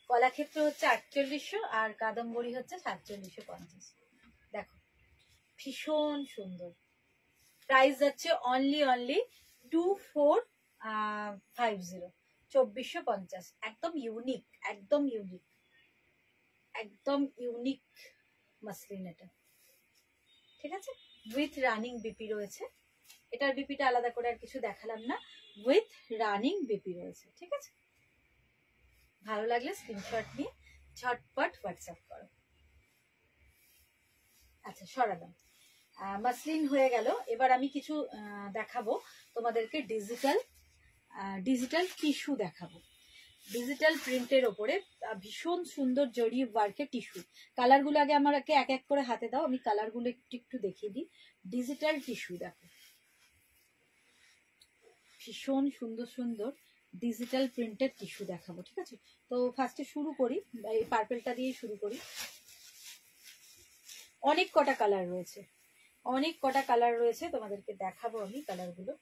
কলাক্ষেত্র হচ্ছে 4800 আর কাদম্বরী হচ্ছে 4750। দেখো ভীষণ সুন্দর। প্রাইস যাচ্ছে অনলি 2450, 2450। একদম ইউনিক, একদম ইউনিক, একদম ইউনিক মাসলিন এটা। ঠিক আছে, উইথ রানিং বিপি রয়েছে। এটার বিপিটা আলাদা করে আর কিছু দেখালাম না, উইথ রানিং বিপি রয়েছে। ঠিক আছে, ভালো লাগলে স্ক্রিনশট নিয়ে ঝটপট হোয়াটসঅ্যাপ করো। আচ্ছা সরালাম, মাসলিন হয়ে গেল। এবার আমি কিছু দেখাবো তোমাদেরকে, ডিজিটাল টিস্যু দেখাবো। ডিজিটাল প্রিন্টের ওপরে ভীষণ সুন্দর জরি ওয়ার্কের টিস্যু। কালারগুলো আগে আমাকে এক এক করে হাতে দাও, আমি কালারগুলো একটু দেখিয়ে দিই। ডিজিটাল টিস্যু দেখো, ভীষণ সুন্দর সুন্দর ডিজিটাল প্রিন্টের টিস্যু দেখাবো। ঠিক আছে, তো ফার্স্টে শুরু করি, এই পার্পেলটা দিয়ে শুরু করি। অনেক কটা কালার রয়েছে, অনেক কটা কালার রয়েছে, তোমাদেরকে দেখাবো আমি কালারগুলো।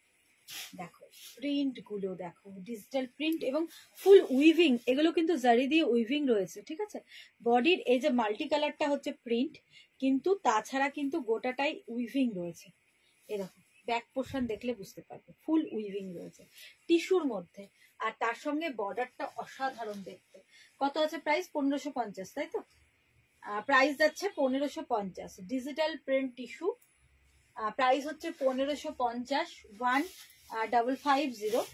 দেখো প্রিন্ট গুলো দেখো, ডিজিটাল প্রিন্ট এবং ফুল উইভিং, এগুলো কিন্তু জারি দিয়ে উইভিং রয়েছে। ঠিক আছে, বডির এই যে মাল্টি কালারটা হচ্ছে প্রিন্ট, কিন্তু তাছাড়া কিন্তু গোটাটাই উইভিং রয়েছে। এরকম ব্যাক পোর্শন দেখলে বুঝতে পারবে, ফুল উইভিং রয়েছে টিস্যুর মধ্যে। আর তার সঙ্গে বর্ডারটা অসাধারণ দেখতে। কত আছে প্রাইস? 1550, তাই তো? প্রাইস যাচ্ছে 1550। ডিজিটাল প্রিন্ট টিস্যু, প্রাইস হচ্ছে 1550। 1550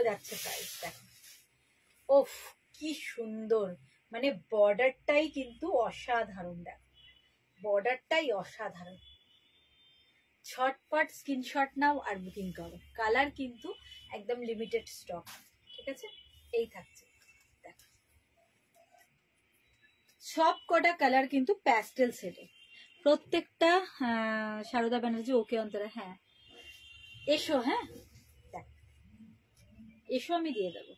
যাচ্ছে প্রাইস। দেখো ওফ কি সুন্দর, মানে বর্ডারটাই কিন্তু অসাধারণ। দেখো বর্ডারটাই অসাধারণ। ঝটপট স্ক্রিনশট নাও আর বুকিং করো। কালার কিন্তু একদম লিমিটেড স্টক। ঠিক আছে, এই থাকছে। দেখো সব কটা কালার কিন্তু প্যাস্টেল সেটে, প্রত্যেকটা। সারদা ব্যানার্জি ওকে অন্তরা, হ্যাঁ এসো, হ্যাঁ দেখ এসো, আমি দিয়ে দেবো।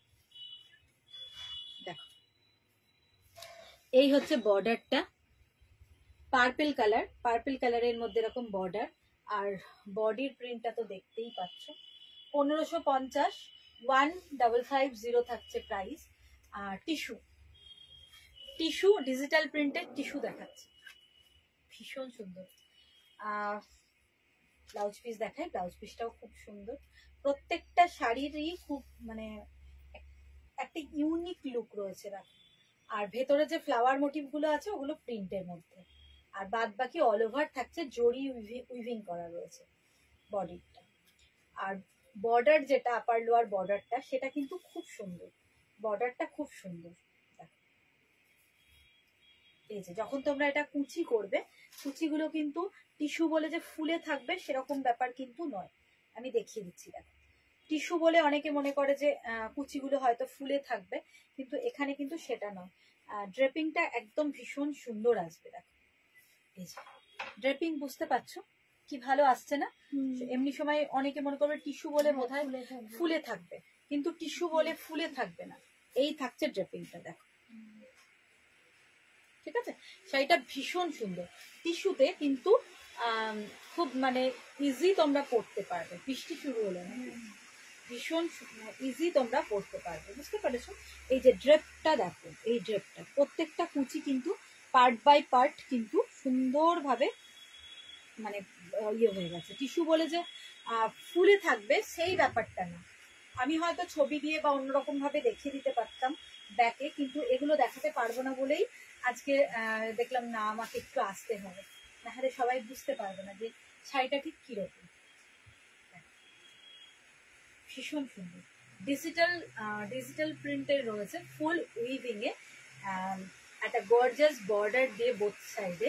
দেখো এই হচ্ছে বর্ডারটা, পার্পেল কালার, পার্পেল কালারের মধ্যে এরকম বর্ডার। আর বডির প্রিন্টটা তো দেখতেই পাচ্ছ। 1550, 1550 থাকছে প্রাইস। আর টিস্যু ডিজিটাল প্রিন্টের টিস্যু দেখাচ্ছে, ভীষণ সুন্দর। ব্লাউজ পিস দেখায়, ব্লাউজ পিসটাও খুব সুন্দর। প্রত্যেকটা শাড়িরই খুব মানে একটা ইউনিক লুক রয়েছে। দেখো আর ভেতরে যে ফ্লাওয়ার মোটিভ গুলো আছে ওগুলো প্রিন্টের মধ্যে, আর বাদ বাকি অল ওভার থাকছে জরি উইভিং করা রয়েছে বডিটা। আর বর্ডার যেটা আপার লোয়ার বর্ডারটা, সেটা কিন্তু খুব সুন্দর, বর্ডারটা খুব সুন্দর। এই যে যখন তোমরা এটা কুচি করবে, কুচিগুলো কিন্তু টিস্যু বলে যে ফুলে থাকবে সেরকম ব্যাপার কিন্তু নয়। আমি দেখিয়ে দিচ্ছি। দেখো টিস্যু বলে অনেকে মনে করে যে কুচিগুলো হয়তো ফুলে থাকবে, কিন্তু এখানে কিন্তু সেটা নয়। ড্রেপিংটা একদম ভীষণ সুন্দর আসবে। দেখো এই যে ড্রেপিং, বুঝতে পারছো কি ভালো আসছে না? এমনি সময় অনেকে মনে করবে টিস্যু বলে বোধহয় ফুলে থাকবে, কিন্তু টিস্যু বলে ফুলে থাকবে না, এই থাকছে ড্রেপিংটা। দেখো ঠিক আছে, শাড়িটা ভীষণ সুন্দর। টিস্যুতে কিন্তু খুব মানে ইজি তোমরা পরতে পারবে, বৃষ্টি শুরু হলে না ভীষণ ইজি তোমরা পরতে পারবে। বুঝতে পারছো? এই যে ড্রেপটা দেখো, এই ড্রেপটা প্রত্যেকটা কুচি কিন্তু পার্ট বাই পার্ট কিন্তু সুন্দরভাবে মানে ইয়ে হয়ে গেছে। টিস্যু বলে যে ফুলে থাকবে সেই ব্যাপারটা না। আমি হয়তো ছবি দিয়ে বা অন্যরকম ভাবে দেখিয়ে দিতে পারতাম ব্যাকে, কিন্তু এগুলো দেখাতে পারবো না বলেই আজকে দেখলাম না আমাকে একটু আসতে হবে, নাহলে সবাই বুঝতে পারবে না যে শাড়িটা ঠিক কিরকম। ভীষণ সুন্দর ডিজিটাল প্রিন্টের রয়েছে, ফুল উইভিং এ একটা গর্জাস বর্ডার দিয়ে বোথ সাইডে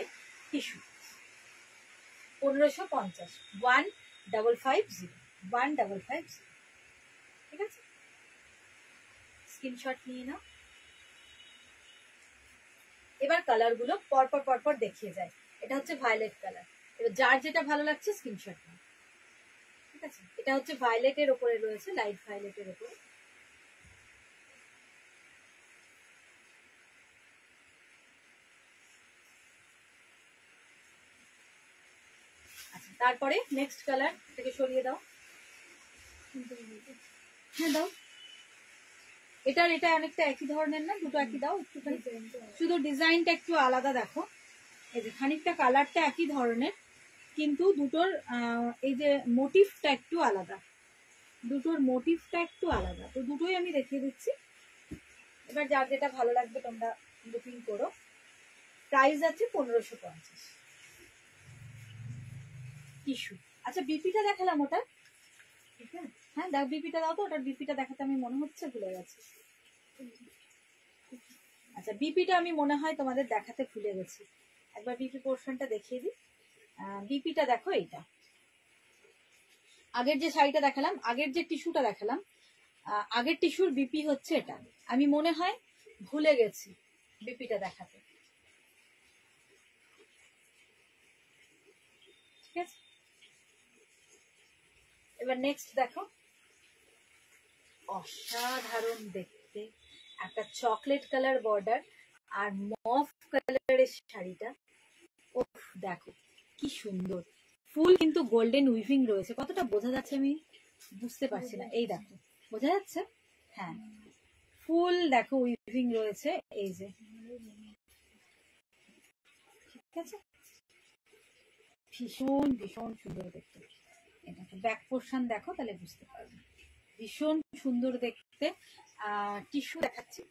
টিস্যু। 1550, 1550, 1550। ঠিক আছে, স্ক্রিনশট নিয়ে নাও। এবার কালার গুলো পরপর পরপর দেখিয়ে যায়। এটা হচ্ছে ভায়োলেট কালার। এবার যার যেটা ভালো লাগছে স্ক্রিনশট নাও। ঠিক আছে, এটা হচ্ছে ভায়োলেটের ওপরে রয়েছে, লাইট ভায়োলেটের ওপরে। আচ্ছা, তারপরে নেক্সট কালার থেকে সরিয়ে দাও। হ্যাঁ দাও। এটার এটা অনেকটা একই ধরনের না, দুটো একই দাও একটুখানি, শুধু ডিজাইনটা একটু আলাদা দেখো। এই যে খানিকটা কালারটা একই ধরনের, কিন্তু দুটোর এই যে মোটিভটা একটু আলাদা, দুটোর মোটিভটা একটু আলাদা। তো দুটোই আমি দেখিয়ে দিচ্ছি। এবার যার যেটা ভালো লাগবে তোমরা বুকিং করো। প্রাইস আছে 1550। টিস্যু। আচ্ছা, বিপিটা দেখালাম ওটা? হ্যাঁ দাও, বিপিটা দাও তো। ওটার বিপিটা দেখাতে আমি মনে হচ্ছে ভুলে গেছি। আচ্ছা, বিপিটা আমি মনে হয় তোমাদের দেখাতে ভুলে গেছি। একবার বিপি পোর্শনটা দেখিয়ে দিই। বিপিটা দেখো, এইটা আগের যে শাড়িটা দেখালাম, আগের যে টিস্যুটা দেখালাম, আগের টিস্যুর বিপি হচ্ছে এটা। আমি মনে হয় ভুলে গেছি বিপিটা দেখাতে। ঠিক আছে, এবার নেক্সট দেখো। অসাধারণ দেখতে একটা চকলেট কালার বর্ডার আর মফ কালারের শাড়িটা। ওহ দেখো কি সুন্দর। ফুল কিন্তু গোল্ডেন উইভিং রয়েছে। কতটা বোঝা যাচ্ছে আমি বুঝতে পারছি না। এই দেখো, বোঝা যাচ্ছে? হ্যাঁ, ফুল দেখো উইভিং রয়েছে। এই যে, ঠিক আছে, ভীষণ ভীষণ সুন্দর দেখতে। এটা ব্যাক পোর্শন দেখো, তাহলে বুঝতে পারবে। ভীষণ সুন্দর দেখতে। টিস্যু দেখাচ্ছি।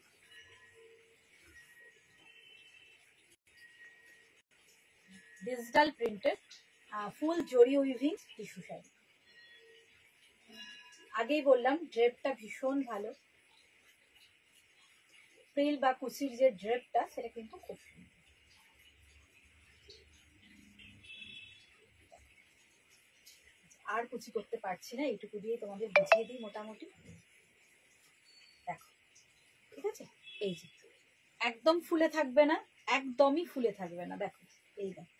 ডিজিটাল প্রিন্টেড ফুল জরি উইভিং টিস্যু শাড়ি। আগেই বললাম ড্রেপটা ভীষণ ভালো। ফ্রিল বা কুচির যে ড্রেপটা, সেটা কিন্তু খুব সুন্দর। আর কুচি করতে পারছি না, এইটুকু দিয়ে তোমাদের বুঝিয়ে দিই মোটামুটি। দেখো, ঠিক আছে, এই যে একদম ফুলে থাকবে না, একদমই ফুলে থাকবে না। দেখো, এই দেখো,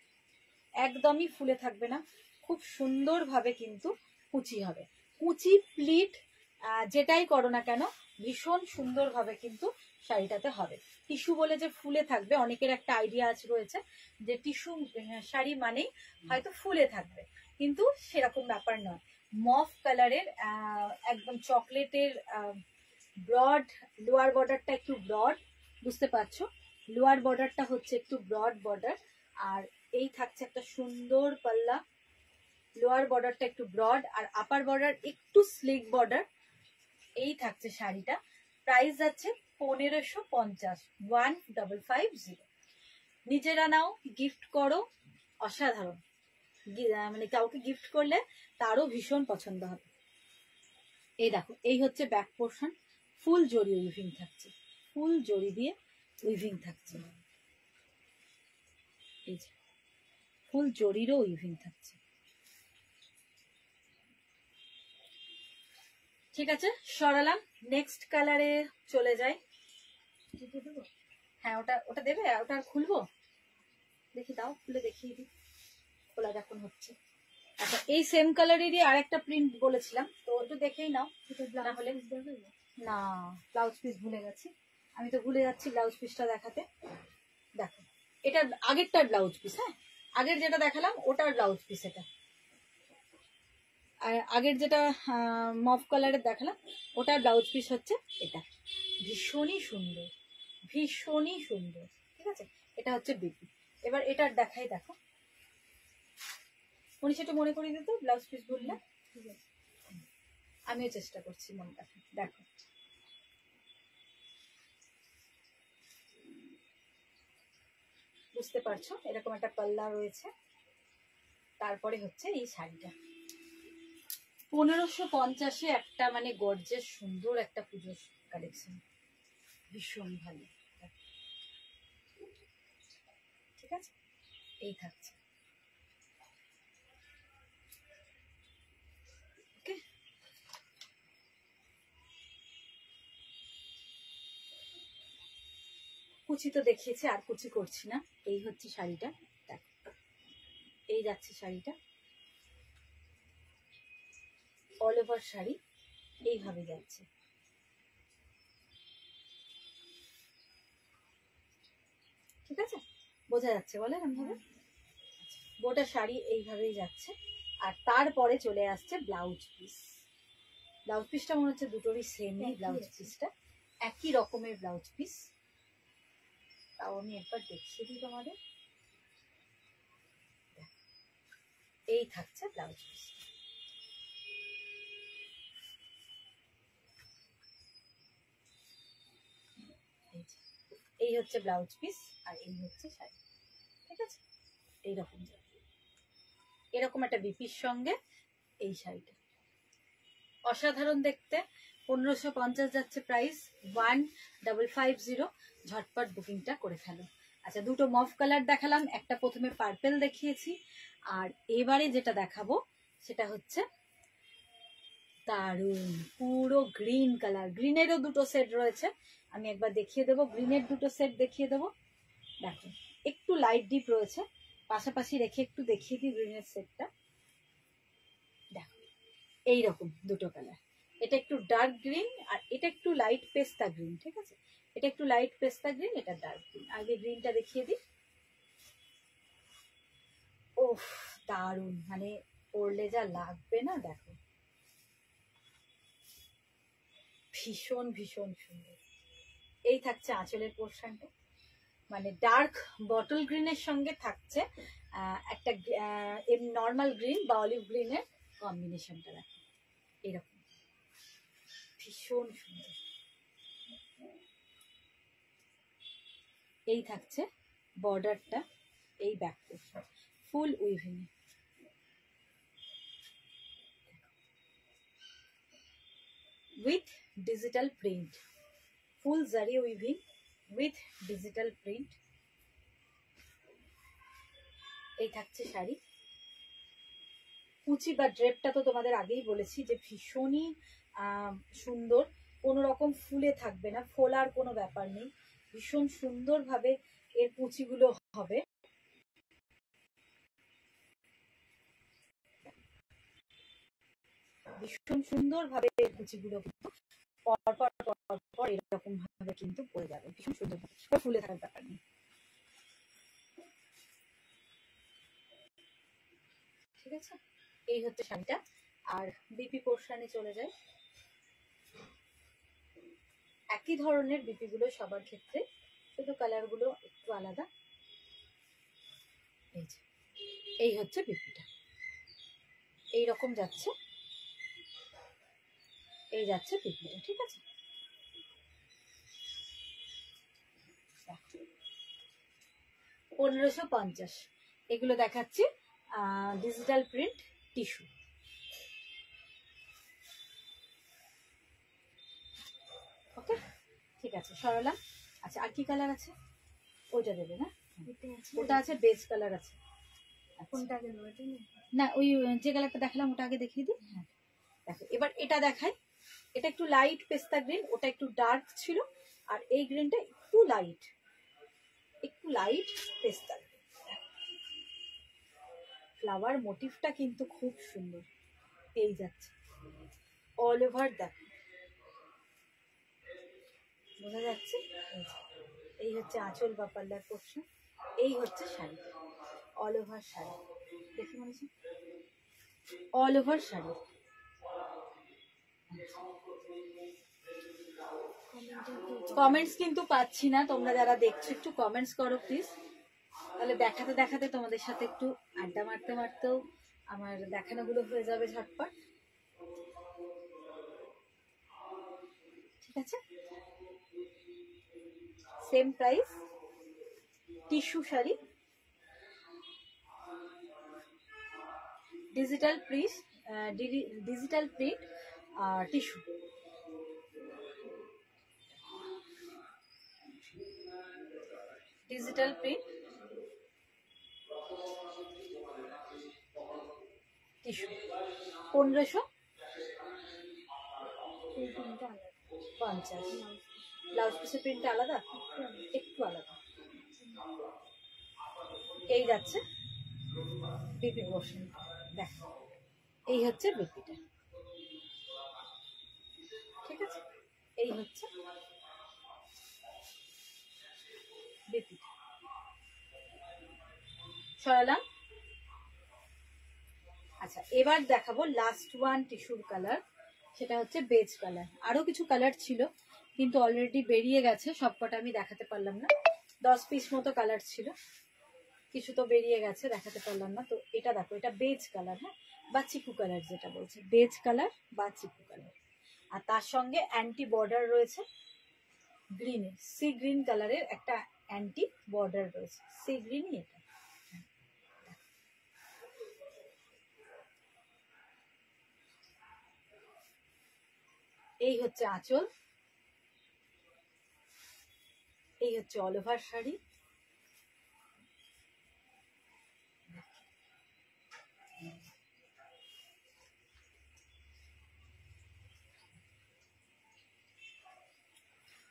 একদমই ফুলে থাকবে না। খুব সুন্দরভাবে কিন্তু কুচি হবে। কুচি প্লিট যেটাই করো না কেন, ভীষণ সুন্দরভাবে কিন্তু শাড়িটাতে হবে। টিস্যু বলে যে ফুলে থাকবে, অনেকের একটা আইডিয়া আছে রয়েছে যে টিস্যু শাড়ি মানেই হয়তো ফুলে থাকবে, কিন্তু সেরকম ব্যাপার নয়। মফ কালারের একদম চকলেটের ব্রড লোয়ার বর্ডারটা একটু ব্রড, বুঝতে পারছো? লোয়ার বর্ডারটা হচ্ছে একটু ব্রড বর্ডার, আর এই থাকছে একটা সুন্দর পাল্লা। লোয়ার বর্ডারটা একটু ব্রড আর আপার বর্ডার একটু স্লিক বর্ডার। এই থাকছে শাড়িটা। প্রাইস যাচ্ছে 1550, 1550। নিজেরা নাও, গিফট করো, অসাধারণ। মানে কাউকে গিফট করলে তারও ভীষণ পছন্দ হবে। এই দেখো, এই হচ্ছে ব্যাক পোর্শন। ফুল জরি উইভিং থাকছে, ফুল জরি দিয়ে উইভিং থাকছে। এই যে ফুল জরিরও উইভিং থাকছে। ঠিক আছে, সরালাম। নেক্সট কালারে চলে যাই। হ্যাঁ, ওটা ওটা দেবে? ওটা খুলবো, দেখি দাও, খুলে দেখিয়ে দিই। খোলা যখন হচ্ছে। আচ্ছা, এই সেম কালারেরই আরেকটা প্রিন্ট বলেছিলাম, তো একটু দেখেই নাও। না হলে না, ব্লাউজ পিস ভুলে গেছি। আমি তো ভুলে যাচ্ছি ব্লাউজ পিসটা দেখাতে। দেখো, এটা আগেরটার ব্লাউজ পিস। হ্যাঁ, আগের যেটা দেখালাম ওটার ব্লাউজ পিস এটা। আর আগের যেটা মফ কালারের দেখালাম ওটার ব্লাউজ পিস হচ্ছে এটা। ভীষণই সুন্দর, ভীষণই সুন্দর। ঠিক আছে, এটা হচ্ছে বিপি। এবার এটার দেখাই, দেখো মনে সেটা মনে করিয়ে দিত ব্লাউজ পিস বললে। আমিও চেষ্টা করছি মনে রাখা। দেখো, বুঝতে পারছো? এরকম একটা পাল্লা রয়েছে। তারপরে হচ্ছে এই শাড়িটা 1550-এ একটা মানে গর্জেস সুন্দর একটা পুজোর কালেকশন। ভীষণ ভালো। ঠিক আছে, এই থাকছে। ওকে, কুচি তো দেখিয়েছি, আর কুচি করছি না। এই হচ্ছে শাড়িটা, দেখো এই যাচ্ছে শাড়িটা, অল ওভার শাড়ি এইভাবে যাচ্ছে। ঠিক আছে, বোঝা যাচ্ছে বলেন এইভাবে? গোটা শাড়ি এইভাবেই যাচ্ছে। আর তারপরে চলে আসছে ব্লাউজ পিস। ব্লাউজ পিসটা মনে হচ্ছে দুটোরই সেমই, ব্লাউজ পিসটা একই রকমের ব্লাউজ পিস। তাও আমি একবার দেখিয়ে দিই তোমাদের। এই থাকছে ব্লাউজ পিস। এই হচ্ছে ব্লাউজ পিস, আর এই হচ্ছে শাড়ি। ঠিক আছে, এইরকম যাবে, এরকম একটা বিপির সঙ্গে এই শাড়িটা অসাধারণ দেখতে। 1550 যাচ্ছে প্রাইস, 1550। ঝটপট বুকিংটা করে ফেলো। আচ্ছা, দুটো মভ কালার দেখালাম, একটা প্রথমে পার্পেল দেখিয়েছি, আর এবারে যেটা দেখাবো সেটা হচ্ছে দারুন পুরো গ্রিন কালার। গ্রিনেরও দুটো সেট রয়েছে, আমি একবার দেখিয়ে দেবো। গ্রিনের দুটো সেট দেখিয়ে দেবো। দেখো একটু লাইট ডিপ রয়েছে, পাশাপাশি রেখে একটু দেখিয়ে দিই গ্রিনের সেটটা। দেখো এইরকম দুটো কালার, এটা একটু ডার্ক গ্রিন আর এটা একটু লাইট পেস্তা গ্রিন। ঠিক আছে, এটা একটু লাইট পেস্তা গ্রিন, এটা ডার্ক গ্রিন। আগে গ্রিনটা দেখিয়ে দিই। ওফ দারুন, মানে পরলে যা লাগবে না, দেখো ভীষণ ভীষণ সুন্দর। এই থাকছে আঁচলের পোর্শনটা, মানে ডার্ক বটল গ্রিনের সঙ্গে থাকছে একটা নর্মাল গ্রিন বা অলিভ গ্রিনের কম্বিনেশনটা। দেখো এরকম ভীষণ সুন্দর। এই থাকছে বর্ডারটা, এই back portion full weaving, with digital print, full zari weaving with digital print. এই থাকছে শাড়ি। কুচি বা ড্রেপটা তো তোমাদের আগেই বলেছি যে ভীষণই সুন্দর, কোনো রকম ফুলে থাকবে না, ফোলার কোনো ব্যাপার নেই, ভীষণ সুন্দরভাবে এর কুচিগুলো হবে। ভীষণ সুন্দরভাবে এর কুচিগুলো কিন্তু পরপর পরপর এরকম ভাবে কিন্তু পড়ে যাবে, ভীষণ সুন্দরভাবে, ফুলে থাকার ব্যাপার নেই। ঠিক আছে, এই হচ্ছে শাড়িটা। আর বিপি পোর্শনে চলে যায়। একই ধরনের বিপি গুলো সবার ক্ষেত্রে, শুধু কালার গুলো একটু আলাদা। এই হচ্ছে বিপিটা, এইরকম যাচ্ছে, এই যাচ্ছে বিপিটা। ঠিক আছে, 1550। এগুলো দেখাচ্ছি ডিজিটাল প্রিন্ট টিস্যু। ওকে, ঠিক আছে সরালাম। আচ্ছা, আর কি কালার আছে? ওইটা দেবে না, ওটা আছে বেজ কালার আছে। কোনটা দেবো? না, ওই যে কালারটা দেখালাম ওটা আগে দেখিয়ে দিই। হ্যাঁ দেখো, এবার এটা দেখাই। এটা একটু লাইট পেস্তা গ্রিন, ওটা একটু ডার্ক ছিল, আর এই গ্রিনটা একটু লাইট পেস্তা। ফ্লাওয়ার মোটিভটা কিন্তু খুব সুন্দর, এই যাচ্ছে অল ওভার। দেখো বোঝা যাচ্ছে, এই হচ্ছে আঁচল বা পাল্লার পোর্শন, এই হচ্ছে শাড়ি, অল ওভার শাড়ি। দেখি মনে হচ্ছে অল ওভার শাড়ি। কমেন্টস কিন্তু পাচ্ছি না, তোমরা যারা দেখছো একটু কমেন্টস করো প্লিজ, তাহলে দেখাতে দেখাতে তোমাদের সাথে একটু আড্ডা মারতে মারতেও আমার দেখানোগুলো হয়ে যাবে ঝটপট। ঠিক আছে, same price, tissue sari, digital print আর টিস্যু। Digital print tissue 1550। এই তিনটা আলাদা। ব্লাউজ পিসের প্রিন্ট আলাদা, একটু আলাদা। এই যাচ্ছে বিপি পোর্শন, দেখো এই হচ্ছে বিপিটা, ঠিক আছে? এই হচ্ছে বিপিটা। সরালাম। আচ্ছা, এবার দেখাবো লাস্ট ওয়ান টিস্যুর কালার, সেটা হচ্ছে বেজ কালার। আরো কিছু কালার ছিল কিন্তু অলরেডি বেরিয়ে গেছে, সবকটা আমি দেখাতে পারলাম না। 10 পিস মতো কালার ছিল, কিছু তো বেরিয়ে গেছে, দেখাতে পারলাম না। তো এটা দেখো, এটা বেজ কালার, হ্যাঁ, বা চিকু কালার যেটা বলছে, বেজ কালার বা চিকু কালার। আর তার সঙ্গে অ্যান্টি বর্ডার রয়েছে গ্রিনে, সি গ্রিন কালারের একটা অ্যান্টি বর্ডার রয়েছে, সি গ্রিনই এটা। এই হচ্ছে আঁচল, এই হচ্ছে all over sari.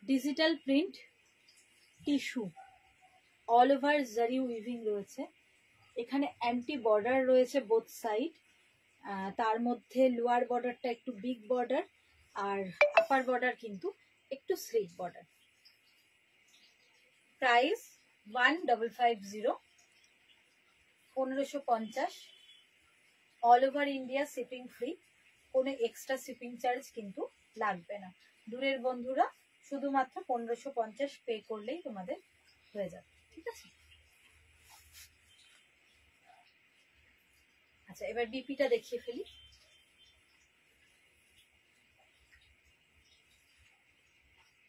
Digital print tissue, all over জারি উইভিং রয়েছে। এখানে অ্যান্টি বর্ডার রয়েছে বোথ সাইড। তার মধ্যে লোয়ার বর্ডারটা একটু বিগ বর্ডার, আর আপার বর্ডার কিন্তু একটু slit border. Price 1550, 1550। All over India shipping free, কোনো এক্সট্রা শিপিং চার্জ কিন্তু লাগবে না। দূরের বন্ধুরা শুধুমাত্র 1550 পে করলেই তোমাদের হয়ে যাবে, ঠিক আছে? আচ্ছা, এবার বিপিটা দেখিয়ে ফেলি।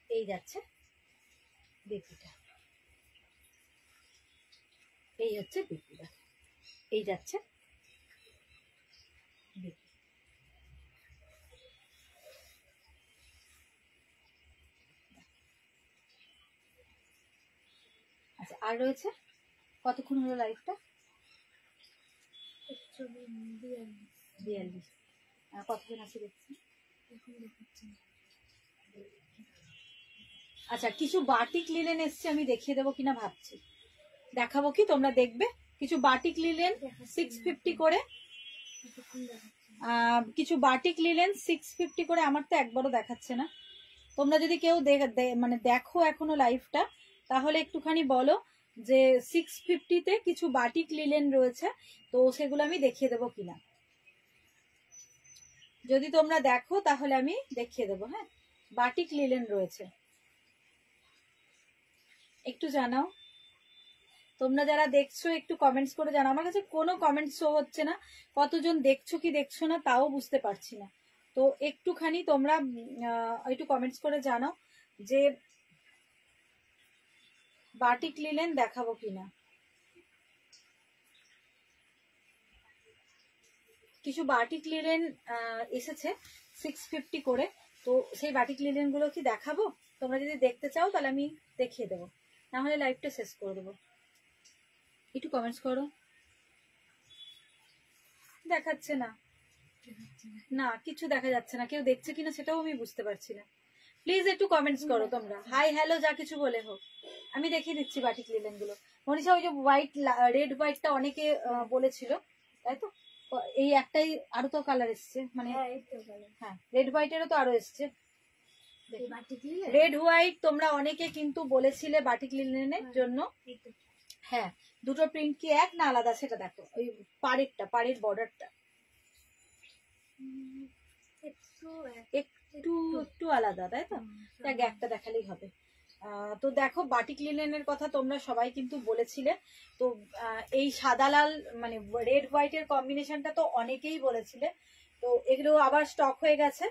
এই যাচ্ছে বিপিটা, এই হচ্ছে বিপিটা, এই যাচ্ছে বিপি। আচ্ছা, আর রয়েছে, কতক্ষণ হলো লাইভটা? 42। কতজন আছে দেখছি? আচ্ছা, কিছু বাটিক লিলেন এসছে, আমি দেখিয়ে দেবো কিনা ভাবছি। দেখাবো কি, তোমরা দেখবে? কিছু বাটিক লিলেন 650 করে, কিছু বাটিক লিলেন 650 করে। আমার তো একবারও দেখাচ্ছে না। তোমরা যদি কেউ মানে দেখো এখনো লাইভটা, তাহলে একটুখানি বলো যে 650-তে কিছু বাটিক লিলেন রয়েছে, তো সেগুলো আমি দেখিয়ে দেবো কিনা। যদি তোমরা দেখো তাহলে আমি দেখিয়ে দেবো। হ্যাঁ, বাটিক লিলেন রয়েছে, একটু জানাও। তোমরা যারা দেখছো একটু কমেন্টস করে জানাও। আমার কাছে কোনো কমেন্টস শো হচ্ছে না, কতজন দেখছো কি দেখছো না তাও বুঝতে পারছি না। তো একটুখানি তোমরা একটু কমেন্টস করে জানাও যে বাটিক লিলেন দেখাবো কিনা। কিছু বাটিক লিলেন এসেছে 650 করে, তো সেই বাটিক লিলেন গুলো কি দেখাবো? তোমরা যদি দেখতে চাও তাহলে আমি দেখিয়ে দেবো, না হলে লাইভটা শেষ করে দেবো। একটু কমেন্টস করো। দেখাচ্ছে না, না কিছু দেখা যাচ্ছে না, কেউ দেখছে কিনা সেটাও আমি বুঝতে পারছি না। প্লিজ একটু কমেন্টস করো তোমরা, হাই হ্যালো যা কিছু বলে হোক, আমি দেখিয়ে দিচ্ছি বাটিক লিলেন গুলো। মনীষা, ওই যে হোয়াইট রেড হোয়াইটটা অনেকে বলেছিল, তাই তো? এই একটাই, আরো তো কালার এসছে, মানে হ্যাঁ রেড হোয়াইটেরও তো আরো এসছে। রেড হোয়াইট তোমরা অনেকে কিন্তু বলেছিলে বাটিক লিলেনের জন্য। হ্যাঁ, দুটো প্রিন্ট কি এক না আলাদা সেটা দেখো। ওই পাড়েরটা, পাড়ের বর্ডারটা একটু একটু আলাদা, তাই তো? একটা দেখালেই হবে। তো দেখো, বাটিক লিনেনের কথা তোমরা সবাই কিন্তু বলেছিলে। তো এই সাদা লাল মানে রেড হোয়াইটের কম্বিনেশনটা তো অনেকেই বলেছিলে। তো এগুলো আবার স্টক হয়ে গেছে।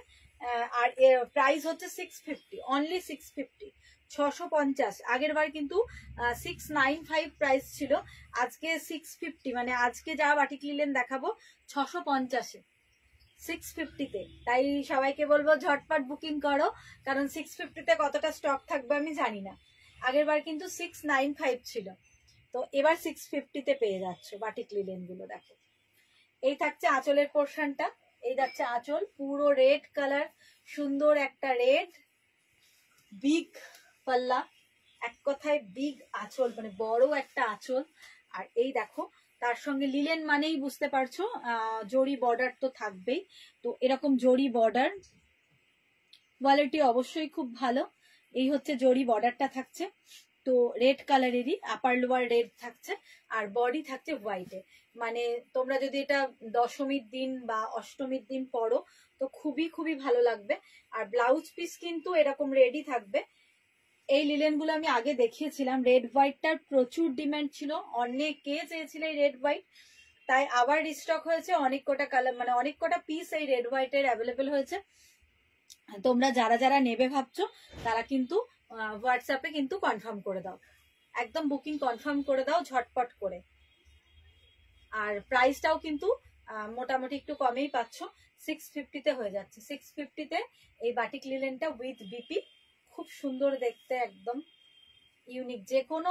আর এর প্রাইস হচ্ছে 650, অনলি 650, 650। আগের বার কিন্তু 695 প্রাইস ছিল, আজকে 650, মানে আজকে যা বাটিক লিলেন দেখাবো 650-এ, 650-তে। তাই সবাইকে বলবো ঝটপট বুকিং করো, কারণ 650-তে কতটা স্টক থাকবে আমি জানি না। আগের বার কিন্তু 695 ছিল, তো এবার 650-তে পেয়ে যাচ্ছ বাটিক লিলেন গুলো। দেখো এই থাকছে আঁচলের পোর্শনটা, এই যাচ্ছে আঁচল, পুরো রেড কালার, সুন্দর একটা রেড, বিগ পাল্লা, এক কথায় বিগ আঁচল, মানে বড় একটা আঁচল। আর এই দেখো তার সঙ্গে লিলেন মানেই বুঝতে পারছো জরি বর্ডার তো থাকবেই, তো এরকম জরি বর্ডার, কোয়ালিটি অবশ্যই খুব ভালো। এই হচ্ছে জরি বর্ডারটা থাকছে, তো রেড কালারেরই, আপার লোয়ার রেড থাকছে, আর বডি থাকছে হোয়াইটে। মানে তোমরা যদি এটা দশমীর দিন বা অষ্টমীর দিন পরো তো খুবই খুবই ভালো লাগবে। আর ব্লাউজ পিস কিন্তু এরকম রেডি থাকবে। এই লিলেনগুলো আমি আগে দেখিয়েছিলাম, রেড হোয়াইটটার প্রচুর ডিমান্ড ছিল, অনেকে চেয়েছিল এই রেড হোয়াইট, তাই আবার রিস্টক হয়েছে, অনেক কটা কালার, মানে অনেক কটা পিস এই রেড হোয়াইটের অ্যাভেলেবেল হয়েছে। তোমরা যারা যারা নেবে ভাবছো তারা কিন্তু হোয়াটসঅ্যাপে কিন্তু কনফার্ম করে দাও, একদম বুকিং কনফার্ম করে দাও ঝটপট করে। আর প্রাইসটাও কিন্তু মোটামুটি একটু কমেই পাচ্ছ, 650-তে হয়ে যাচ্ছে। 650-তে এই বাটিক লিলেনটা উইথ বিপি, খুব সুন্দর দেখতে, একদম ইউনিক, যে কোনো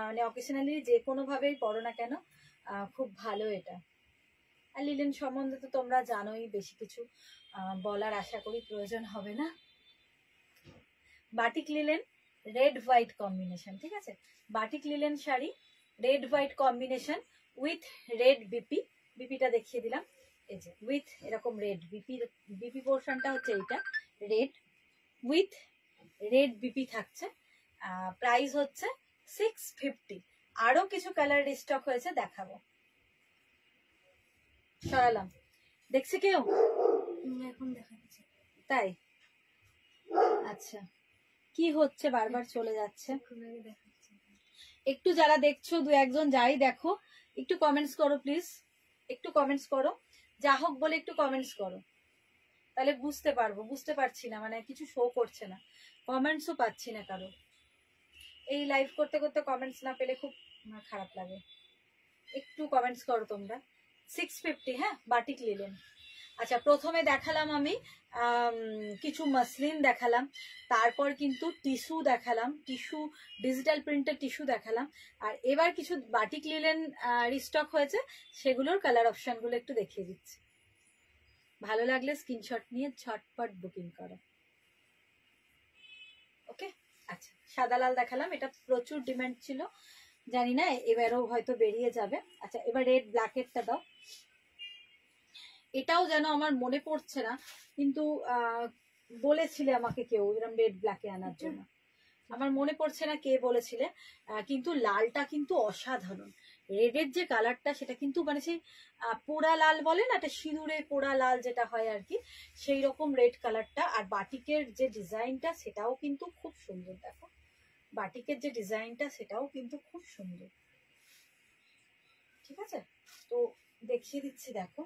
মানে অকেশনালি যে কোনো ভাবেই পরো না কেন খুব ভালো এটা। আর লিলেন সম্বন্ধে তো তোমরা জানোই, বেশি কিছু বলার আশা করি প্রয়োজন হবে না। Batik linen red white combination, ঠিক আছে, batik linen sari red white combination with red BP, বিপিটা দেখিয়ে দিলাম, এই যে উইথ এরকম রেড বিপি, বিপি পোর্শনটা হচ্ছে এইটা রেড, উইথ রেড বিপি থাকছে। প্রাইস হচ্ছে 650। আরো কিছু কালার রিস্টক হয়েছে, দেখাবো। সরালাম, দেখছে কেউ? এখন দেখাচ্ছে। তাই? আচ্ছা, কি হচ্ছে বারবার চলে যাচ্ছে? দেখাচ্ছে। একটু যারা দেখছো দু একজন যাই দেখো, একটু কমেন্টস করো প্লিজ, একটু কমেন্টস করো, যা হোক বলে একটু কমেন্টস করো, তাহলে বুঝতে পারবো। বুঝতে পারছি না, মানে কিছু শো করছে না, কমেন্টসও পাচ্ছি না কারো। এই লাইভ করতে করতে কমেন্টস না পেলে খুব খারাপ লাগে। একটু কমেন্টস করো তোমরা। 650, হ্যাঁ, বাটিক লিলেন। আচ্ছা, প্রথমে দেখালাম আমি কিছু মাসলিন দেখালাম, তারপর কিন্তু টিস্যু দেখালাম, টিস্যু ডিজিটাল প্রিন্টের টিস্যু দেখালাম, আর এবার কিছু বাটিক লিলেন রিস্টক হয়েছে, সেগুলোর কালার অপশনগুলো একটু দেখিয়ে দিচ্ছি। ভালো লাগলে স্ক্রিনশট নিয়ে ঝটপট বুকিং করো, ওকে। আচ্ছা, সাদা লাল দেখালাম, এটা প্রচুর ডিমান্ড ছিল, জানি না এবারও হয়তো বেরিয়ে যাবে। আচ্ছা, এবার রেড ব্ল্যাকেটটা দাও, এটাও যেন আমার মনে পড়ছে না, কিন্তু বলেছিলে আমাকে কেউ এরকম রেড ব্ল্যাকে আনার জন্য, আমার মনে পড়ছে না কে বলেছিলে। কিন্তু লালটা কিন্তু অসাধারণ, রেডের যে কালারটা সেটা কিন্তু মানে সেই পোড়া লাল বলে না, একটা সিঁদুরে পোড়া লাল যেটা হয় আর কি, সেই রকম রেড কালারটা। আর বাটিকের যে ডিজাইনটা সেটাও কিন্তু খুব সুন্দর, দেখো বাটিকের যে ডিজাইনটা সেটাও কিন্তু খুব সুন্দর, ঠিক আছে। তো দেখিয়ে দিচ্ছি, দেখো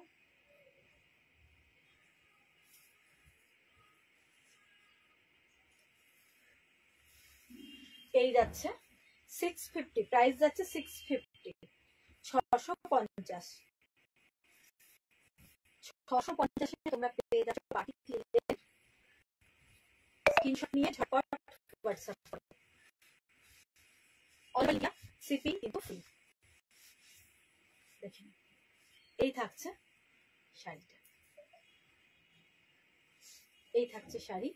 এই যাচ্ছে 650, প্রাইস যাচ্ছে 650, 650, 650 তোমরা পেয়ে যাচ্ছ বাটিক লিলেন। স্ক্রিনশট নিয়ে ঝটপট হোয়াটসঅ্যাপ করো, অল ইন্ডিয়া শিপিং কিন্তু ফ্রি। দেখুন, এই থাকছে শাড়িটা, এই থাকছে শাড়ি,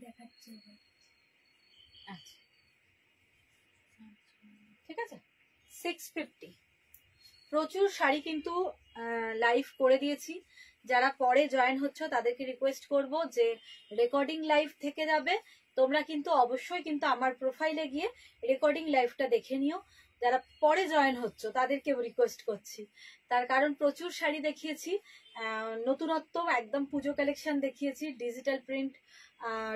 দেখাচ্ছে। আচ্ছা ঠিক আছে, 650। প্রচুর শাড়ি কিন্তু লাইভ করে দিয়েছি, যারা পরে জয়েন হচ্ছ তাদেরকে রিকোয়েস্ট করব যে রেকর্ডিং লাইভ থেকে যাবে, তোমরা কিন্তু অবশ্যই কিন্তু আমার প্রোফাইলে গিয়ে রেকর্ডিং লাইভটা দেখে নিও। যারা পরে জয়েন হচ্ছ তাদেরকে রিকোয়েস্ট করছি, তার কারণ প্রচুর শাড়ি দেখিয়েছি, নতুনত্ব একদম পুজো কালেকশন দেখিয়েছি, ডিজিটাল প্রিন্ট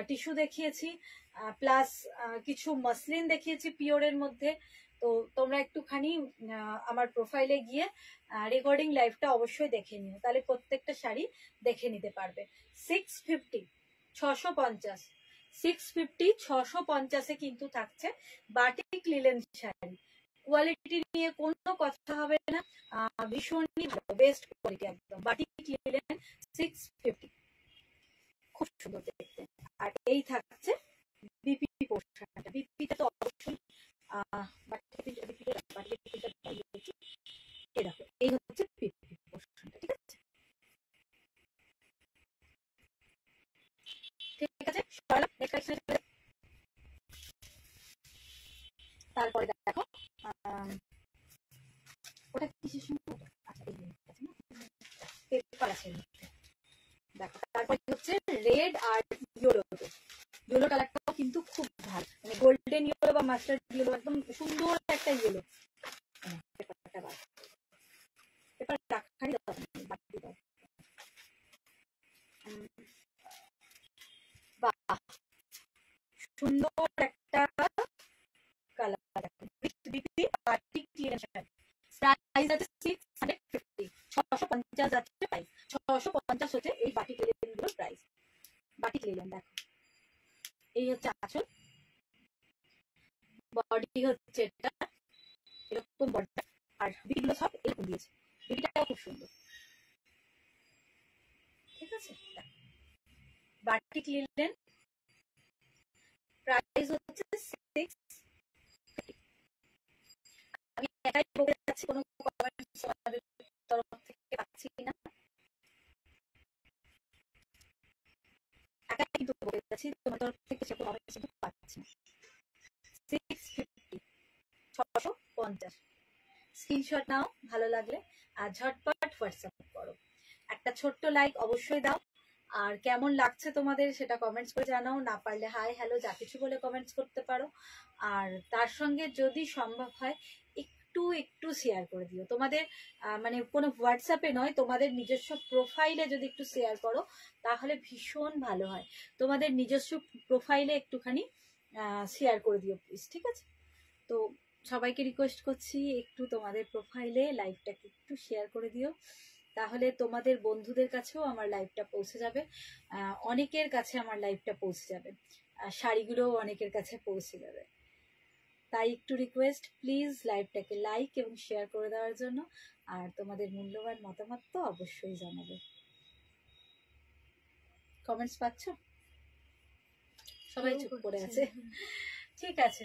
টিস্যু দেখিয়েছি, প্লাস কিছু মাসলিন দেখিয়েছি পিওরের মধ্যে। তো তোমরা একটুখানি আমার প্রোফাইলে গিয়ে রেকর্ডিং লাইভটা অবশ্যই দেখে নিও, তাহলে প্রত্যেকটা শাড়ি দেখে নিতে পারবে। 650, 650, 650, 650-এ কিন্তু থাকছে বাটিক লিলেন শাড়ি। কোয়ালিটি নিয়ে কোনো কথা হবে না, ভীষণই ভালো, বেস্ট কোয়ালিটি একদম, বাটিক লিলেন 650, খুব সুন্দর দেখতে। আর এই থাকছে বিপি পোর্শনটা, বিপিটা তো অবশ্যই এই হচ্ছে বিপি আছে সরালাম, নেক্সট কালেকশনে চলে যাই। তারপরে দেখো ওটা কিসের সঙ্গে, আচ্ছা এই আছে না, পেপার আছে দেখো। তারপরে হচ্ছে রেড আর ইয়েলো, ইয়েলো কালারটাও কিন্তু খুব ভালো, মানে গোল্ডেন ইয়েলো বা মাস্টার্ড ইয়েলো, একদম সুন্দর একটা ইয়েলো। পেপারটা বার, পেপার রাখারই দরকার নেই, বাদ দিয়ে দাও। বাহ, সুন্দর একটা colour, BP party clear. Price আছে 650, 650 আছে প্রাইস, 650 হচ্ছে এই বাটিক লিলেন গুলোর প্রাইস। বাটিক লিলেন দেখো, এই হচ্ছে আঁচল, বডি হচ্ছে এটা এরকম বডি, আর বিগুলো সব এরকম দিয়েছে, বিটাও খুব সুন্দর, ঠিক আছে। বাটিক লিলেন প্রাইস হচ্ছে 650। আমি একাই বলে যাচ্ছি, কোনো কমেন্টস আমাদের তরফ থেকে পাচ্ছি না, একাই কিন্তু বলে যাচ্ছি, তোমার তরফ থেকে সে কমেন্টস কিন্তু পাচ্ছি না। 650, 650। স্ক্রিনশট নাও ভালো লাগলে, আর ঝটপট হোয়াটসঅ্যাপ করো। একটা ছোট্ট লাইক অবশ্যই দাও, আর কেমন লাগছে তোমাদের সেটা কমেন্টস করে জানাও, না পারলে হাই হ্যালো যা কিছু বলে কমেন্টস করতে পারো। আর তার সঙ্গে যদি সম্ভব হয় একটু একটু শেয়ার করে দিও, তোমাদের মানে কোনো হোয়াটসঅ্যাপে নয়, তোমাদের নিজস্ব প্রোফাইলে যদি একটু শেয়ার করো তাহলে ভীষণ ভালো হয়। তোমাদের নিজস্ব প্রোফাইলে একটুখানি শেয়ার করে দিও প্লিজ, ঠিক আছে। তো সবাইকে রিকোয়েস্ট করছি একটু তোমাদের প্রোফাইলে লাইভটাকে একটু শেয়ার করে দিও, তাহলে তোমাদের বন্ধুদের কাছেও আমার লাইভটা পৌঁছে যাবে, অনেকের কাছে আমার লাইভটা পৌঁছে যাবে, শাড়িগুলোও অনেকের কাছে পৌঁছে যাবে। তাই একটু রিকোয়েস্ট প্লিজ লাইভটাকে লাইক এবং শেয়ার করে দেওয়ার জন্য, আর তোমাদের মূল্যবান মতামত তো অবশ্যই জানাবে। কমেন্টস পাচ্ছ? সবাই চুপ করে আছে, ঠিক আছে,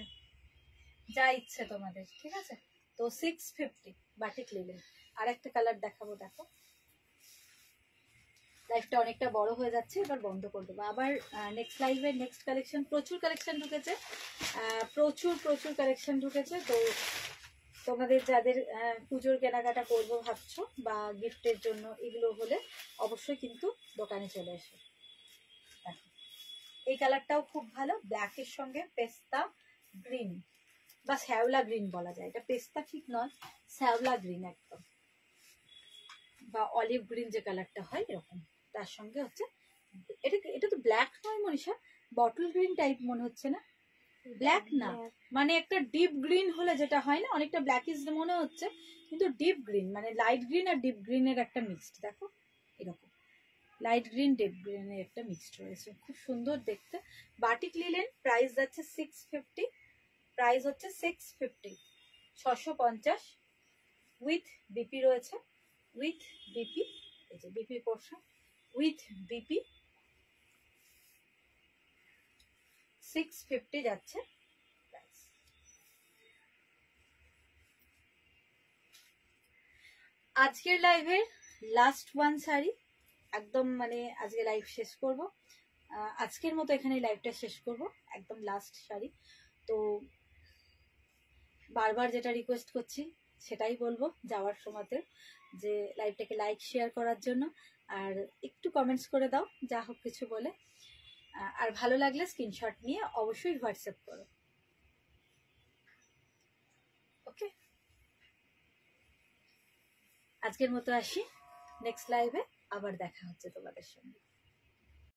যা ইচ্ছে তোমাদের, ঠিক আছে। তো 650 বাটিক লিলেন। আর একটা কালার দেখাবো, দেখো লাইভটা অনেকটা বড় হয়ে যাচ্ছে, এবার বন্ধ করে দেবো। আবার নেক্সট লাইভে নেক্সট কালেকশন, প্রচুর কালেকশন ঢুকেছে, প্রচুর প্রচুর কালেকশন ঢুকেছে। তো তোমাদের যাদের পুজোর কেনাকাটা করবো ভাবছো বা গিফটের জন্য, এগুলো হলে অবশ্যই কিন্তু দোকানে চলে এসো। দেখো এই কালারটাও খুব ভালো, ব্ল্যাকের সঙ্গে পেস্তা গ্রিন বা শ্যাওলা গ্রিন বলা যায়, এটা পেস্তা ঠিক নয়, শ্যাওলা গ্রিন একদম, বা অলিভ গ্রিন যে কালারটা হয় এরকম, তার সঙ্গে হচ্ছে এটা, এটা তো ব্ল্যাক নয় মনীষা, বটল গ্রিন টাইপ মনে হচ্ছে না, ব্ল্যাক না, মানে একটা ডিপ গ্রিন হলে যেটা হয় না, অনেকটা ব্ল্যাকিশ মনে হচ্ছে, কিন্তু ডিপ গ্রিন মানে লাইট গ্রিন আর ডিপ গ্রিনের একটা মিক্সড, দেখো এরকম লাইট গ্রিন ডিপ গ্রিনের একটা মিক্সড রয়েছে, খুব সুন্দর দেখতে। বাটিক লিলেন প্রাইস যাচ্ছে 650, প্রাইস হচ্ছে 650, 650 উইথ বিপি রয়েছে, উইথ বিপি, এই যে বিপি পোর্শন উইথ বিপি, 650 যাচ্ছে প্রাইস। আজকের লাইভের লাস্ট ওয়ান শাড়ি, একদম মানে আজকে লাইভ শেষ করব, আজকের মতো এখানে লাইভটা শেষ করব, একদম লাস্ট শাড়ি। তো বারবার যেটা রিকোয়েস্ট করছি সেটাই বলবো যাওয়ার সময়তে, যে লাইভটাকে লাইক শেয়ার করার জন্য, আর একটু কমেন্টস করে দাও যা হোক কিছু বলে, আর ভালো লাগলে স্ক্রিনশট নিয়ে অবশ্যই হোয়াটসঅ্যাপ করো, ওকে। আজকের মতো আসি, নেক্সট লাইভে আবার দেখা হচ্ছে তোমাদের সঙ্গে।